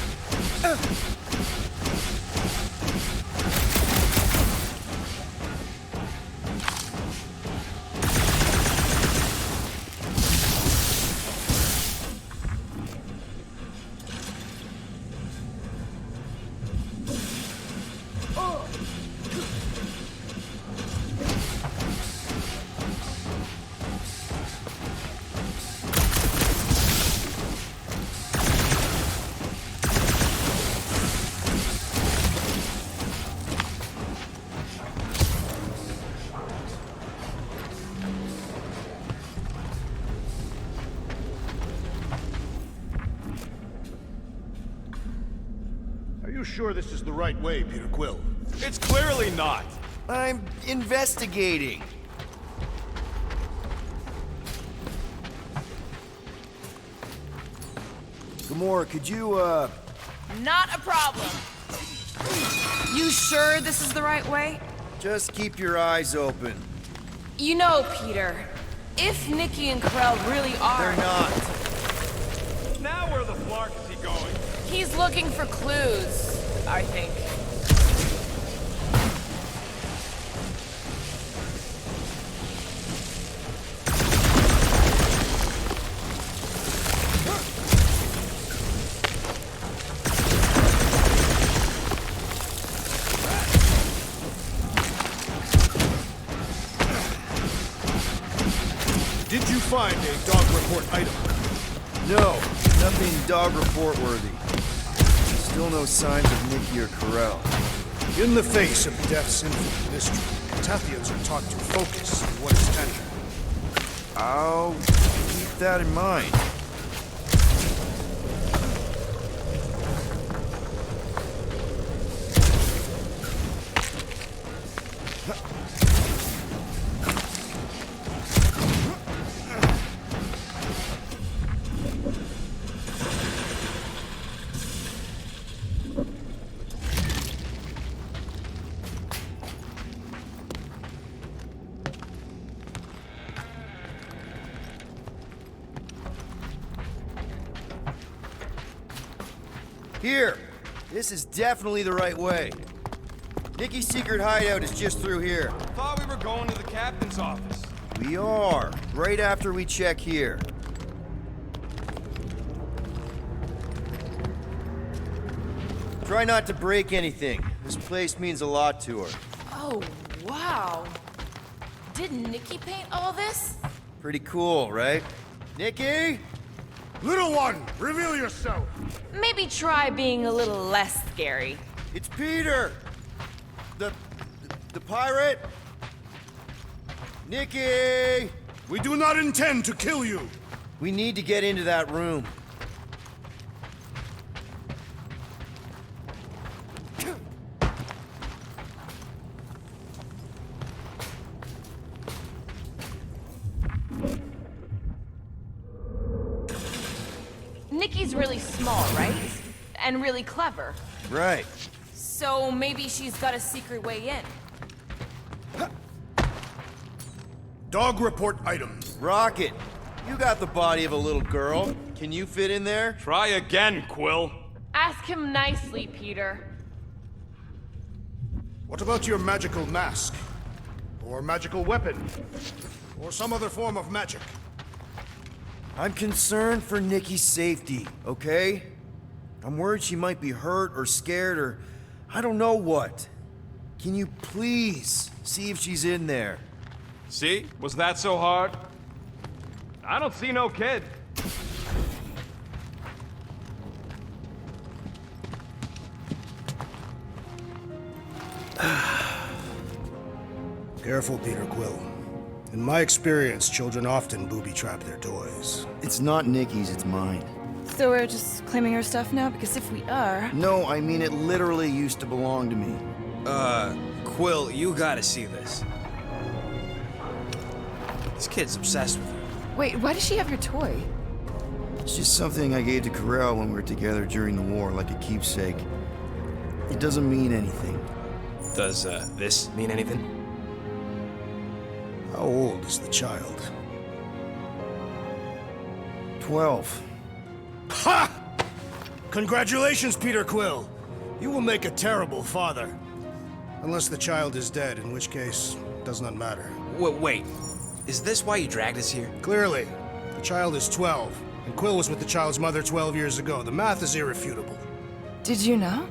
Are you sure this is the right way, Peter Quill? It's clearly not. I'm investigating. Gamora, could you, Not a problem. You sure this is the right way? just keep your eyes open? You know, Peter, if Nikki and Corell really are... They're not. Now where the flark is he going? He's looking for clues, I think. find a dog report item? No, nothing dog report worthy. Still no signs of Nikki or Corell. In the face of death's infinite mystery, Tathians are taught to focus on what is tangible. I'll keep that in mind. Here! This is definitely the right way. Nikki's secret hideout is just through here. Thought we were going to the captain's office. We are, right after we check here. Try not to break anything. This place means a lot to her. Oh, wow. Did Nikki paint all this? Pretty cool, right? Nikki? Little one, reveal yourself! Maybe try being a little less scary. It's Peter! The pirate? Nikki! We do not intend to kill you! We need to get into that room. Nikki's really small, right? And really clever. Right. So maybe she's got a secret way in. Dog report item. Rocket, you got the body of a little girl. Can you fit in there? Try again, Quill. Ask him nicely, Peter. What about your magical mask? Or magical weapon? Or some other form of magic? I'm concerned for Nikki's safety, okay? I'm worried she might be hurt or scared or I don't know what. Can you please see if she's in there? See? Was that so hard? I don't see no kid. Careful, Peter Quill. In my experience, children often booby-trap their toys. It's not Nikki's, it's mine. So we're just claiming her stuff now? Because if we are... No, I mean it literally used to belong to me. Quill, you gotta see this. This kid's obsessed with you. Wait, why does she have your toy? It's just something I gave to Corell when we were together during the war, like a keepsake. It doesn't mean anything. Does, this mean anything? How old is the child? 12. Ha! Congratulations, Peter Quill. You will make a terrible father. Unless the child is dead, in which case, it does not matter. Wait. Is this why you dragged us here? Clearly. The child is 12, and Quill was with the child's mother 12 years ago. The math is irrefutable. Did you know?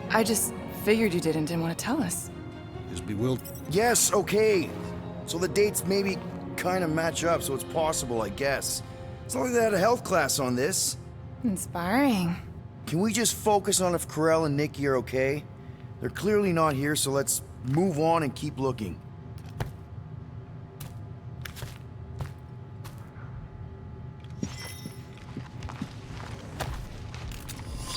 I just figured you didn't want to tell us. Is bewildered. Yes, okay. So the dates maybe kind of match up, so it's possible, I guess. It's not like they had a health class on this. Inspiring. Can we just focus on if Corell and Nikki are okay? They're clearly not here, so let's move on and keep looking.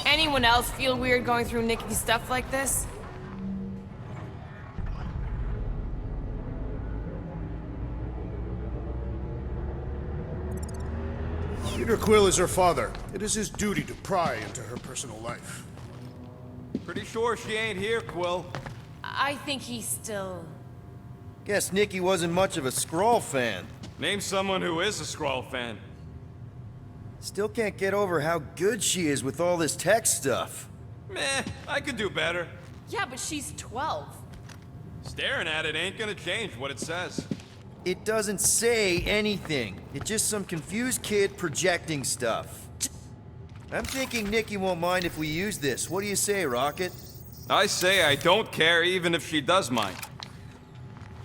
Anyone else feel weird going through Nikki's stuff like this? Peter Quill is her father. It is his duty to pry into her personal life. Pretty sure she ain't here, Quill. I think he's still... Guess Nikki wasn't much of a Skrull fan. Name someone who is a Skrull fan. Still can't get over how good she is with all this tech stuff. Meh, I could do better. Yeah, but she's 12. Staring at it ain't gonna change what it says. It doesn't say anything. It's just some confused kid projecting stuff. I'm thinking Nikki won't mind if we use this. What do you say, Rocket? I say I don't care even if she does mind.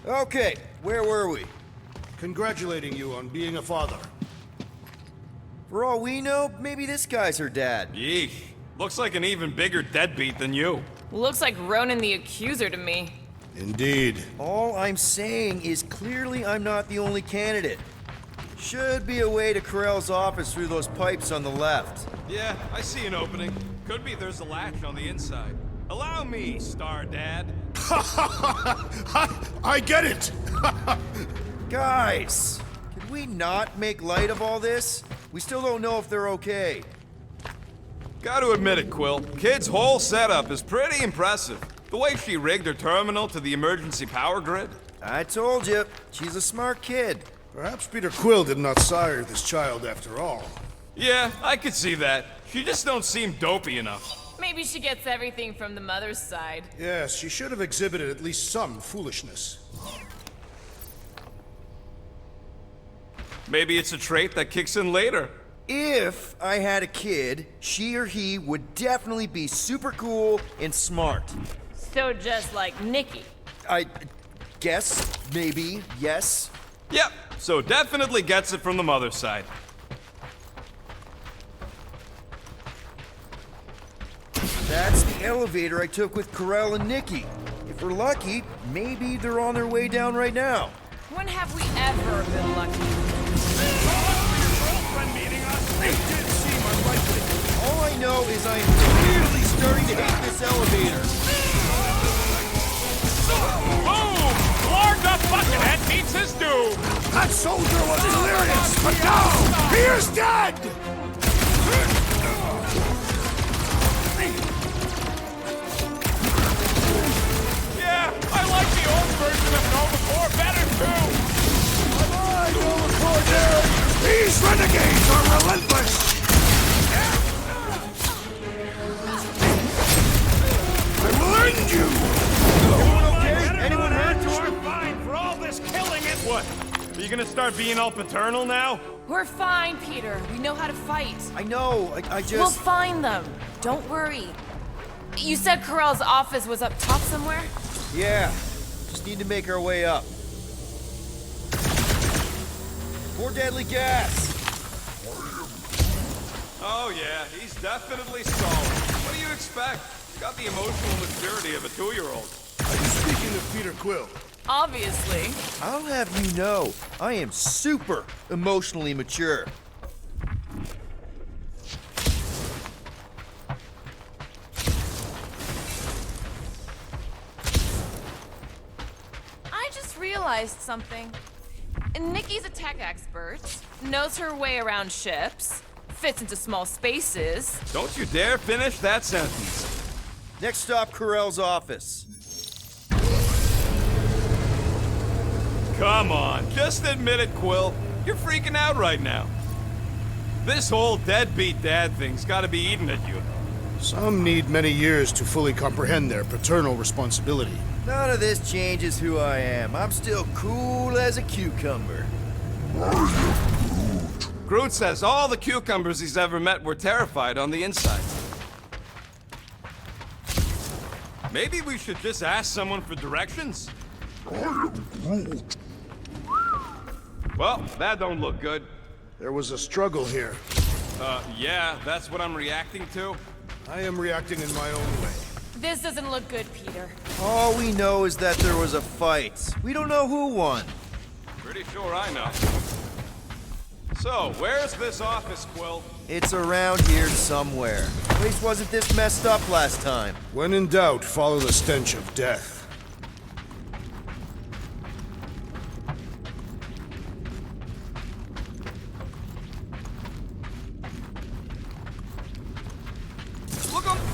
Okay, where were we? congratulating you on being a father. For all we know, maybe this guy's her dad. Yeesh. Looks like an even bigger deadbeat than you. Looks like Ronan the Accuser to me. Indeed. All I'm saying is clearly I'm not the only candidate. Should be a way to Corell's office through those pipes on the left. Yeah, I see an opening. Could be there's a latch on the inside. Allow me, Star Dad. I get it! Guys, could we not make light of all this? We still don't know if they're okay. Gotta admit it, Quill. Kid's whole setup is pretty impressive. The way she rigged her terminal to the emergency power grid. I told you, she's a smart kid. Perhaps Peter Quill did not sire this child after all. Yeah, I could see that. She just don't seem dopey enough. Maybe she gets everything from the mother's side. Yes, she should have exhibited at least some foolishness. Maybe it's a trait that kicks in later. If I had a kid, she or he would definitely be super cool and smart. So just like Nikki. I guess, maybe, yes. Yep, so definitely gets it from the mother's side. That's the elevator I took with Corell and Nikki. If we're lucky, maybe they're on their way down right now. When have we ever been lucky? All I know is I am really starting to hate this elevator. Boom! Clark the Buckethead meets his doom! That soldier was delirious, but now he is dead! Yeah, I like the old version of Nova Corps better too! Bye-bye, Nova Corps there! These renegades are relentless! I will end you! Anyone hurt? You're fine for all this killing it! What? Are you gonna start being all paternal now? We're fine, Peter. We know how to fight. I know, I just... We'll find them. Don't worry. You said Corell's office was up top somewhere? Yeah, just need to make our way up. More deadly gas! Oh yeah, he's definitely solid. What do you expect? He's got the emotional maturity of a 2-year-old. Are you speaking of Peter Quill? Obviously. I'll have you know, I am super emotionally mature. I just realized something. Nikki's a tech expert, knows her way around ships, fits into small spaces. Don't you dare finish that sentence. Next stop, Corell's office. Come on, just admit it, Quill. You're freaking out right now. This whole deadbeat dad thing's gotta be eating at you. Some need many years to fully comprehend their paternal responsibility. None of this changes who I am. I'm still cool as a cucumber. Groot says all the cucumbers he's ever met were terrified on the inside. Maybe we should just ask someone for directions? Well, that don't look good. There was a struggle here. Yeah, that's what I'm reacting to. I am reacting in my own way. This doesn't look good, Peter. All we know is that there was a fight. We don't know who won. Pretty sure I know. So, where's this office, Quill? It's around here somewhere. Place wasn't this messed up last time. When in doubt, follow the stench of death.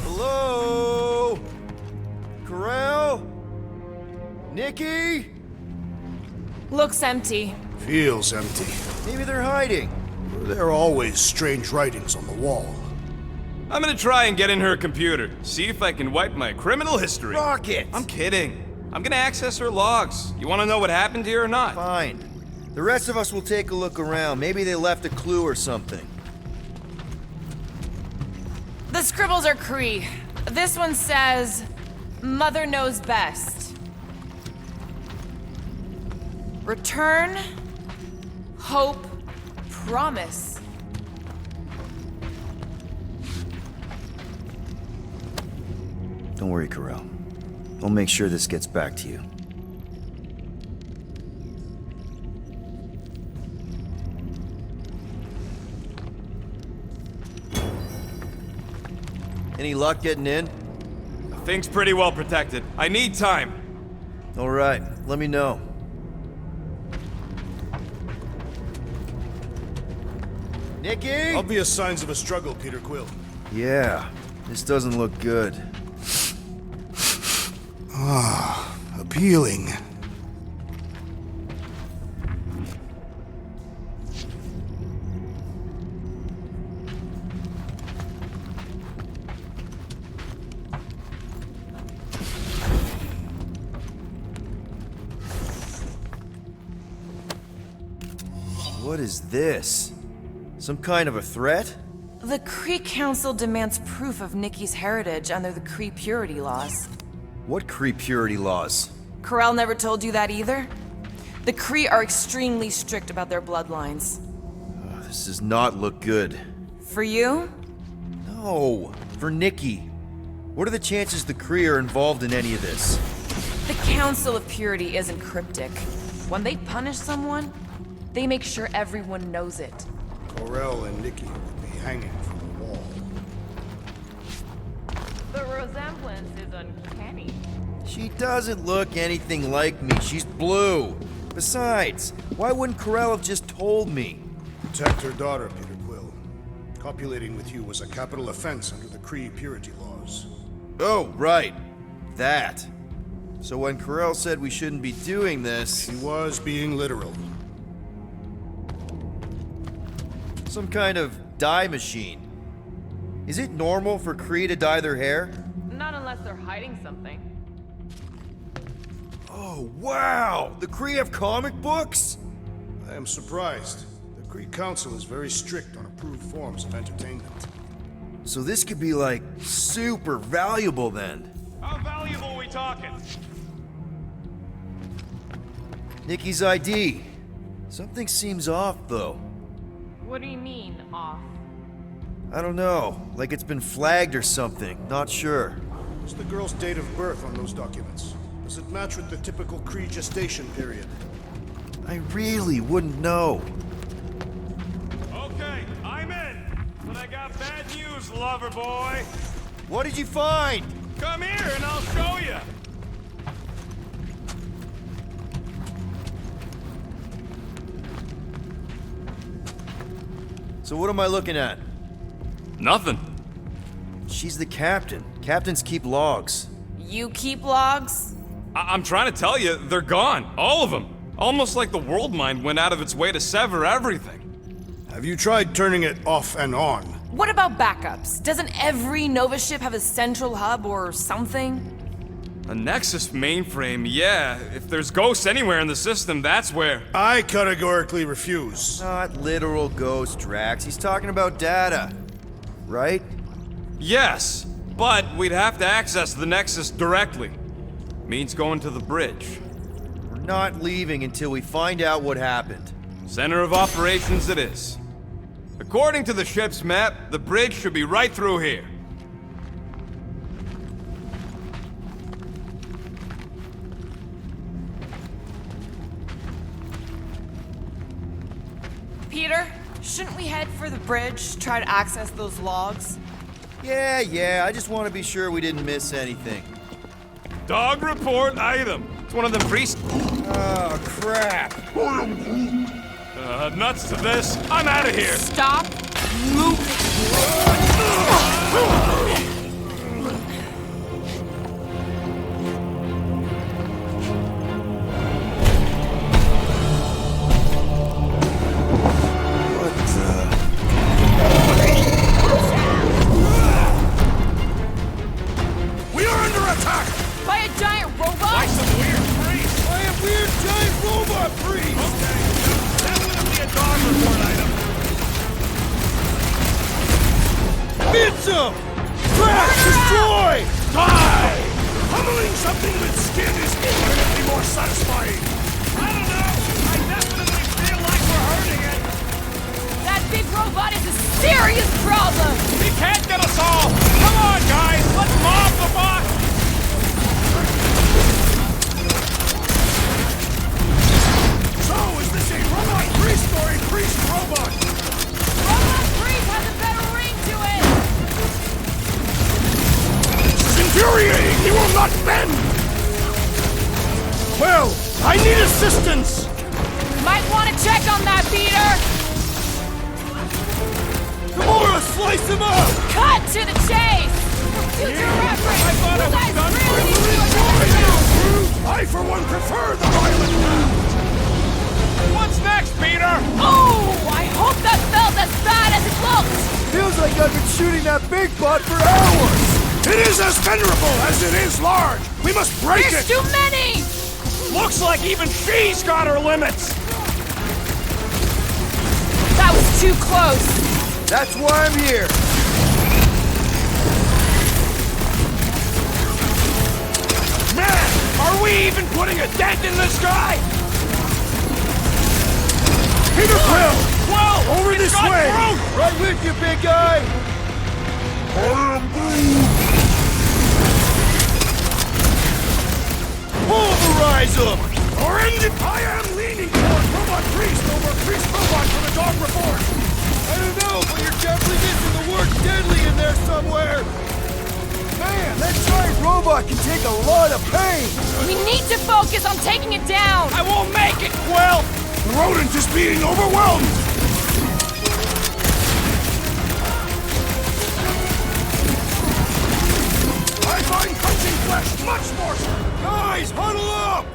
Hello? Corell? Nikki? Looks empty. Feels empty. Maybe they're hiding. There are always strange writings on the wall. I'm gonna try and get in her computer, see if I can wipe my criminal history. Rocket! I'm kidding. I'm gonna access her logs. You wanna know what happened here or not? Fine. The rest of us will take a look around. Maybe they left a clue or something. The scribbles are Kree. This one says, Mother knows best. Return hope, promise. Don't worry, Carell. I'll make sure this gets back to you. Any luck getting in? Thing's pretty well protected. I need time. All right, let me know. Nikki? Obvious signs of a struggle, Peter Quill. Yeah, this doesn't look good. Ah, appealing. What is this? Some kind of a threat? The Kree Council demands proof of Nikki's heritage under the Kree purity laws. What Kree purity laws? Carell never told you that either? The Kree are extremely strict about their bloodlines. This does not look good. For you? No, for Nikki. What are the chances the Kree are involved in any of this? The Council of Purity isn't cryptic. When they punish someone, they make sure everyone knows it. Carell and Nikki will be hanging from the wall. The resemblance is uncanny. She doesn't look anything like me. She's blue. Besides, why wouldn't Carell have just told me? Protect her daughter, Peter Quill. Copulating with you was a capital offense under the Kree purity laws. Oh, right. That. So when Carell said we shouldn't be doing this... He was being literal. Some kind of dye machine. Is it normal for Kree to dye their hair? Not unless they're hiding something. Oh, wow! The Kree have comic books? I am surprised. The Kree Council is very strict on approved forms of entertainment. So this could be, like, super valuable then. How valuable are we talking? Nikki's ID. Something seems off, though. What do you mean, off? I don't know. Like it's been flagged or something. Not sure. What's the girl's date of birth on those documents? Does it match with the typical Kree gestation period? I really wouldn't know. Okay, I'm in. But I got bad news, lover boy. What did you find? Come here and I'll show you. So what am I looking at? Nothing. She's the captain. Captains keep logs. You keep logs? I'm trying to tell you, they're gone. All of them. Almost like the world mind went out of its way to sever everything. Have you tried turning it off and on? What about backups? Doesn't every Nova ship have a central hub or something? A Nexus mainframe, yeah. If there's ghosts anywhere in the system, that's where. I categorically refuse. Not literal ghost, Drax. He's talking about data. Right? Yes, but we'd have to access the Nexus directly. Means going to the bridge. We're not leaving until we find out what happened. Center of operations it is. According to the ship's map, the bridge should be right through here. Peter, shouldn't we head for the bridge, try to access those logs? Yeah, I just want to be sure we didn't miss anything. Dog report item. It's one of them priests. Oh, crap. I am Groot. Nuts to this. I'm out of here. Stop moving. We are under attack! By a giant robot? By some weird priest. By a weird giant robot priest! Okay, definitely a dog report item. It's him! Crash! Destroy! Die! Pummeling something with skin is infinitely more satisfying! I don't know. I definitely feel like we're hurting it. not bend! Well, I need assistance! Might want to check on that, Peter! Gamora, slice him up! Cut to the chase! Future reference! I thought I was You guys done really for need to I, for one, prefer the violent route! What's next, Peter? Oh! I hope that felt as bad as it looked! Feels like I've been shooting that big bot for hours! It is as venerable as it is large! We must break There's it! too many! Looks like even she's got her limits! That was too close! That's why I'm here! Man, are we even putting a dent in this guy? Peter Quill! Whoa! Over it's this got way! Groot! Right with you, big guy! I am Groot! Pulverize him! Or end it! I am leaning toward Robot Priest over Priest Robot for the Dog Reborn! I don't know, but you're definitely missing the word deadly in there somewhere! Man, that giant robot can take a lot of pain! We need to focus on taking it down! I won't make it, Quill! The rodent is being overwhelmed! I find crunching flesh much more... Guys, huddle up!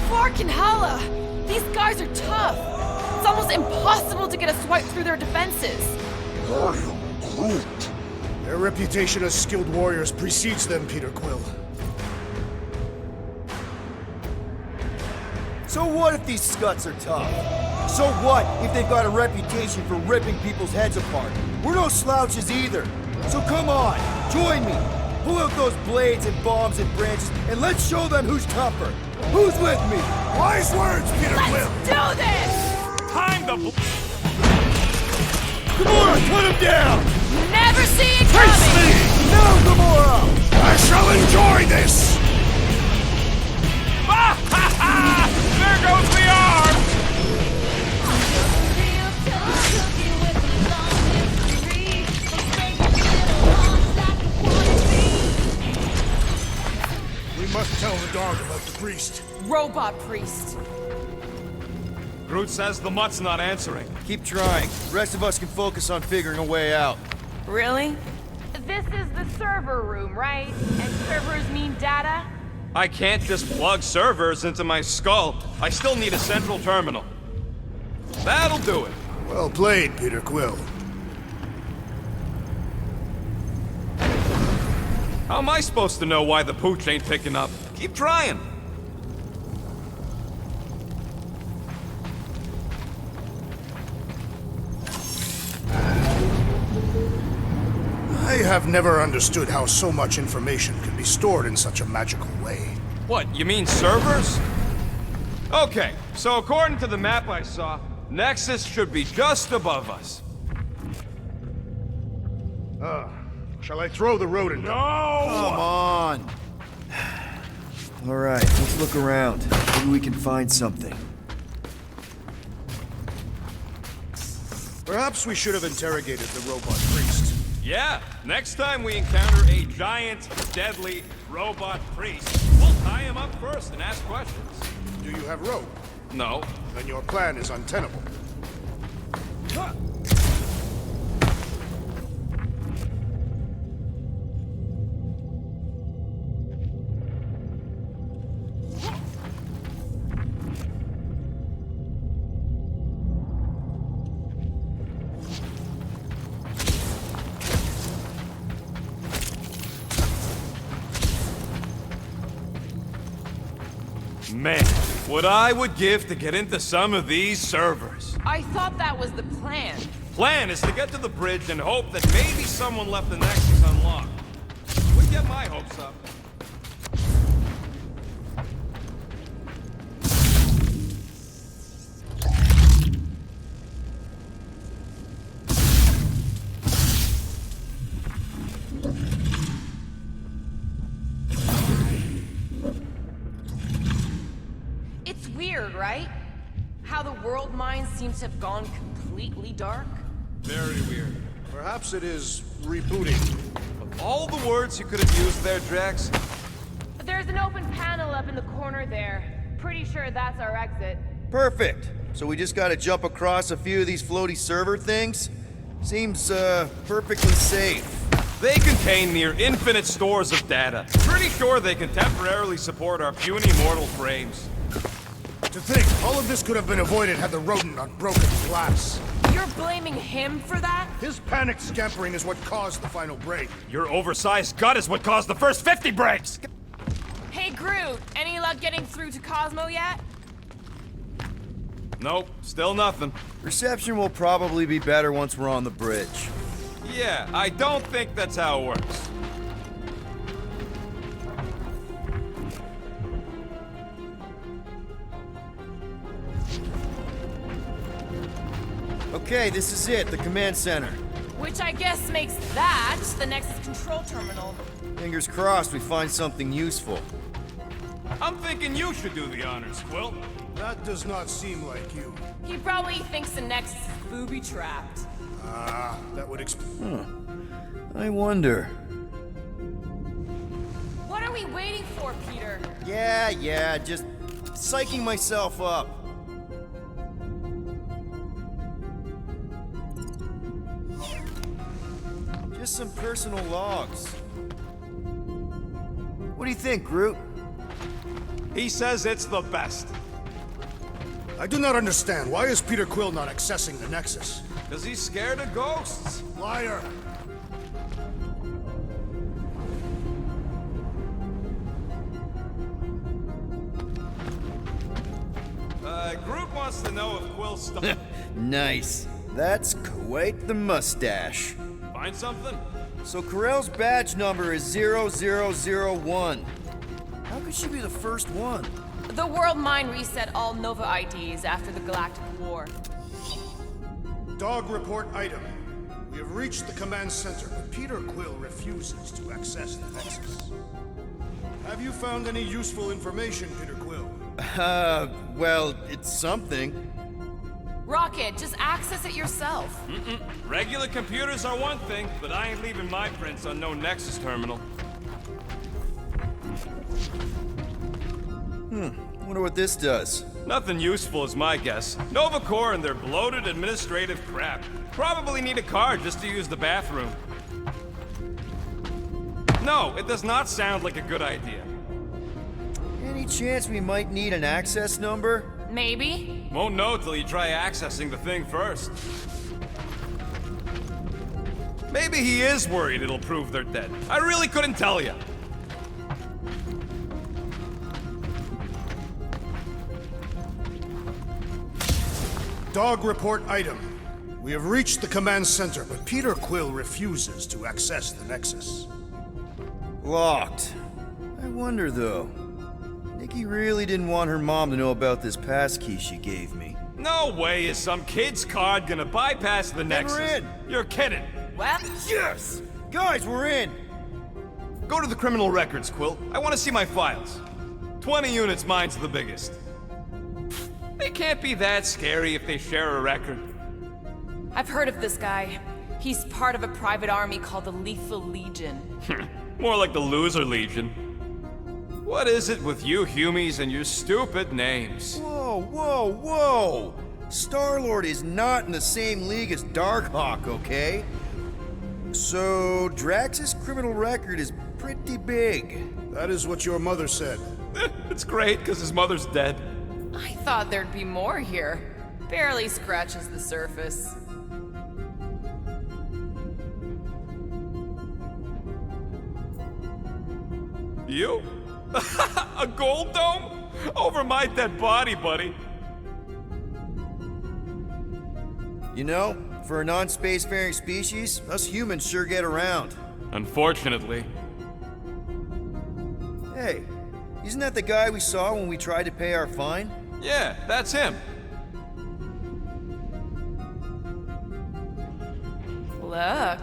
Fucking hella! These guys are tough! It's almost impossible to get a swipe through their defenses! I am Groot! Their reputation as skilled warriors precedes them, Peter Quill. So what if these scuts are tough? So what if they've got a reputation for ripping people's heads apart? We're no slouches either. So come on, join me. Pull out those blades and bombs and branches, and let's show them who's tougher. Who's with me? Wise words, Peter Quill! Let's do this! Time to... Gamora, cut him down! Never see it Face coming! me! Now, Gamora! I shall enjoy this! Ah, ha, ha! There goes the arm! We must tell the dog about the priest. Robot priest. Groot says the mutt's not answering. Keep trying. The rest of us can focus on figuring a way out. Really? This is the server room, right? And servers mean data? I can't just plug servers into my skull. I still need a central terminal. That'll do it. Well played, Peter Quill. How am I supposed to know why the pooch ain't picking up? Keep trying. I have never understood how so much information can be stored in such a magical way. What, you mean servers? Okay, so according to the map I saw, Nexus should be just above us. Shall I throw the rodent? No! Come on. All right, let's look around. Maybe we can find something. Perhaps we should have interrogated the robot priest. Yeah, next time we encounter a giant, deadly robot priest, we'll tie him up first and ask questions. Do you have rope? No. Then your plan is untenable. Man, what I would give to get into some of these servers. I thought that was the plan. Plan is to get to the bridge and hope that maybe someone left the Nexus unlocked. Would get my hopes up. It's weird, right? How the world mind seems to have gone completely completely dark? Very weird. Perhaps it is rebooting. Of all the words you could have used there, Drax, There's an open panel up in the corner there. Pretty sure that's our exit. Perfect. So we just gotta jump across a few of these floaty server things? Seems, perfectly safe. they contain near infinite stores of data. Pretty sure they can temporarily support our puny mortal frames. To think, all of this could have been avoided had the rodent not broken glass. You're blaming him for that? His panicked scampering is what caused the final break. Your oversized gut is what caused the first 50 breaks! Hey, Groot, any luck getting through to Cosmo yet? Nope, still nothing. Reception will probably be better once we're on the bridge. Yeah, I don't think that's how it works. Okay, this is it, the command center. Which I guess makes that the Nexus control terminal. Fingers crossed we find something useful. I'm thinking you should do the honors, Quill. That does not seem like you. He probably thinks the Nexus is booby-trapped. That would explain. I wonder. What are we waiting for, Peter? Yeah, just psyching myself up. Just some personal logs. What do you think, Groot? He says it's the best. I do not understand. Why is Peter Quill not accessing the Nexus? Because he's scared of ghosts. Liar! Groot wants to know if Quill's stuff. Nice. That's quite the mustache. Find something? So Corell's badge number is 0001. How could she be the first one? The World Mind reset all Nova IDs after the Galactic War. Dog report item. We have reached the command center, but Peter Quill refuses to access the Nexus. Have you found any useful information, Peter Quill? Well, it's something. Rocket, just access it yourself. Regular computers are one thing, but I ain't leaving my prints on no Nexus terminal. Wonder what this does. Nothing useful is my guess. Nova Corps and their bloated administrative crap. Probably need a card just to use the bathroom. No, it does not sound like a good idea. Any chance we might need an access number? Maybe. Won't know till you try accessing the thing first. Maybe he is worried it'll prove they're dead. I really couldn't tell you. Dog report item. We have reached the command center, but Peter Quill refuses to access the Nexus. Locked. I wonder though. Nikki really didn't want her mom to know about this passkey she gave me. No way is some kid's card gonna bypass the Nexus. we're in. You're kidding. Well, Yes! Guys, we're in! Go to the criminal records, Quill. I want to see my files. 20 units, mine's the biggest. They can't be that scary if they share a record. I've heard of this guy. He's part of a private army called the Lethal Legion. More like the Loser Legion. What is it with you Humies and your stupid names? Whoa! Star-Lord is not in the same league as Darkhawk, okay? So, Drax's criminal record is pretty big. That is what your mother said. It's great, because his mother's dead. I thought there'd be more here. Barely scratches the surface. You? A gold dome? Over my dead body, buddy. You know, for a non-spacefaring species, us humans sure get around. Unfortunately. Hey, isn't that the guy we saw when we tried to pay our fine? Yeah, that's him. Look,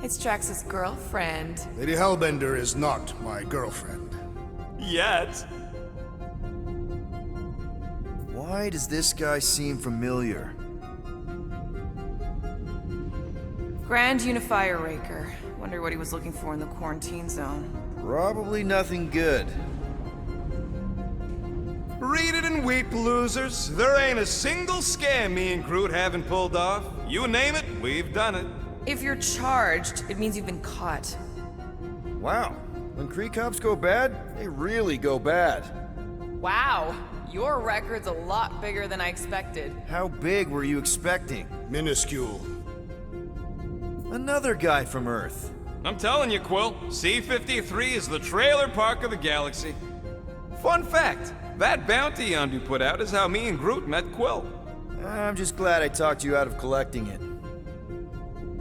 it's Drax's girlfriend. Lady Hellbender is not my girlfriend. Yet. Why does this guy seem familiar? Grand Unifier Raker. Wonder what he was looking for in the quarantine zone. Probably nothing good. Read it and weep, losers. There ain't a single scam me and Groot haven't pulled off. You name it, we've done it. If you're charged, it means you've been caught. Wow. When Kree cops go bad, they really go bad. Wow, your record's a lot bigger than I expected. How big were you expecting? Minuscule. Another guy from Earth. I'm telling you, Quill, C-53 is the trailer park of the galaxy. Fun fact, that bounty Yondu put out is how me and Groot met Quill. I'm just glad I talked you out of collecting it.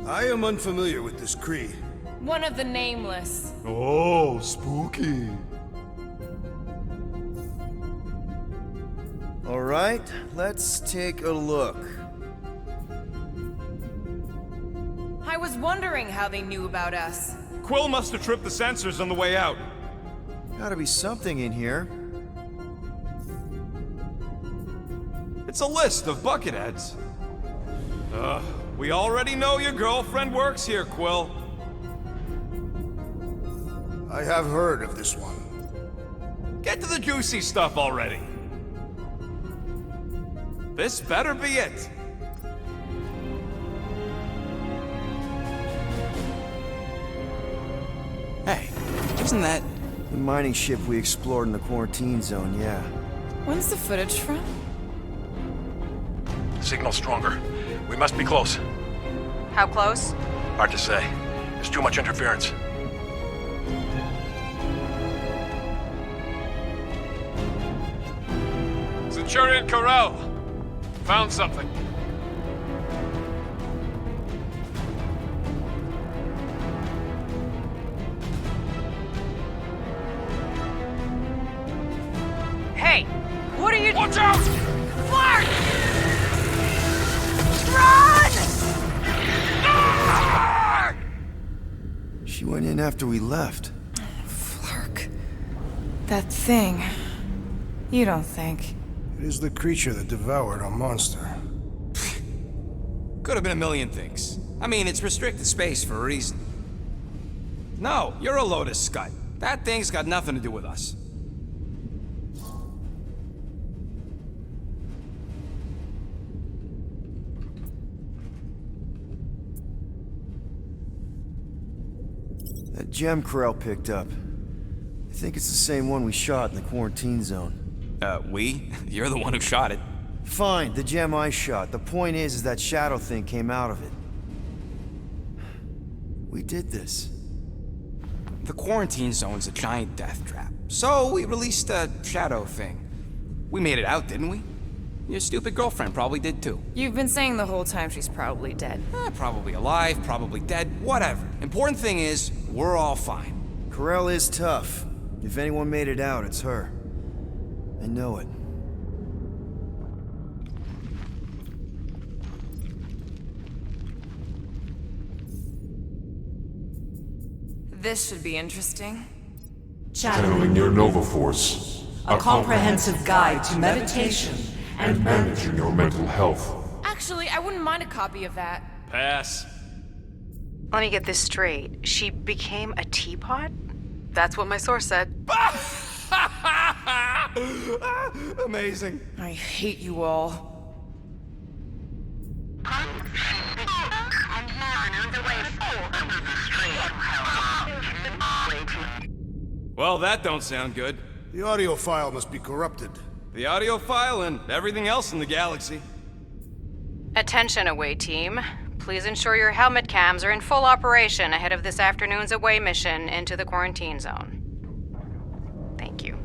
I am unfamiliar with this Kree. One of the nameless. Oh, spooky. All right, let's take a look. I was wondering how they knew about us. Quill must have tripped the sensors on the way out. Gotta be something in here. It's a list of bucketheads. We already know your girlfriend works here, Quill. I have heard of this one. Get to the juicy stuff already. This better be it. Hey, isn't that... The mining ship we explored in the quarantine zone, yeah. When's the footage from? Signal stronger. We must be close. How close? Hard to say. There's too much interference. Centurion Corral. Found something. Hey, what are you... Watch out! Clark! Run! She went in after we left. Flark. That thing. You don't think. It is the creature that devoured our monster. Could have been a million things. I mean, it's restricted space for a reason. No, you're a load of scud. That thing's got nothing to do with us. That gem Corral picked up. I think it's the same one we shot in the quarantine zone. We? You're the one who shot it. Fine, the gem I shot. The point is that shadow thing came out of it. We did this. The quarantine zone's a giant death trap. So we released a shadow thing. We made it out, didn't we? Your stupid girlfriend probably did too. You've been saying the whole time she's probably dead. Probably alive, probably dead, whatever. Important thing is, we're all fine. Corral is tough. If anyone made it out, it's her. I know it. This should be interesting. Channeling your Nova Force. A comprehensive guide to meditation and managing your mental health. Actually, I wouldn't mind a copy of that. Pass. Let me get this straight. She became a teapot? That's what my source said. Amazing. I hate you all. Well, that don't sound good. The audio file must be corrupted. The audio file and everything else in the galaxy. Attention, away team. Please ensure your helmet cams are in full operation ahead of this afternoon's away mission into the quarantine zone. Thank you.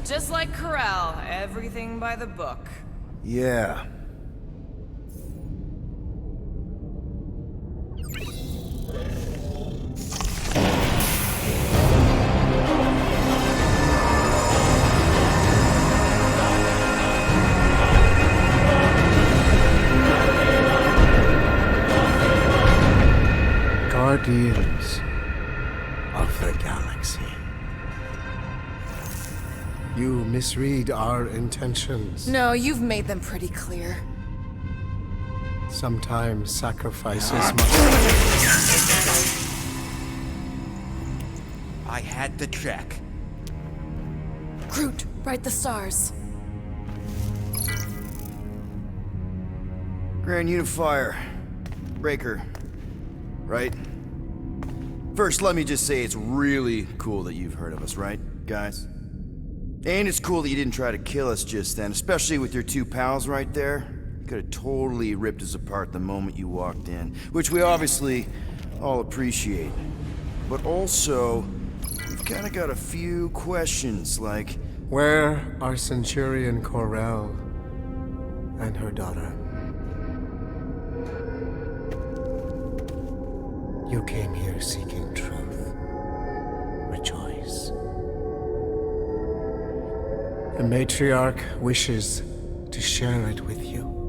Just like Corral, everything by the book. Yeah. Guardians of the Galaxy. You misread our intentions. No, you've made them pretty clear. Sometimes sacrifices I had to check. Groot, write the stars. Grand Unifier. Breaker. Right? First, let me just say it's really cool that you've heard of us, right, guys? And it's cool that you didn't try to kill us just then, especially with your two pals right there. You could have totally ripped us apart the moment you walked in, which we obviously all appreciate. But also, we've kind of got a few questions, like... Where are Centurion Corell and her daughter? You came here seeking truth. Rejoice. The matriarch wishes to share it with you.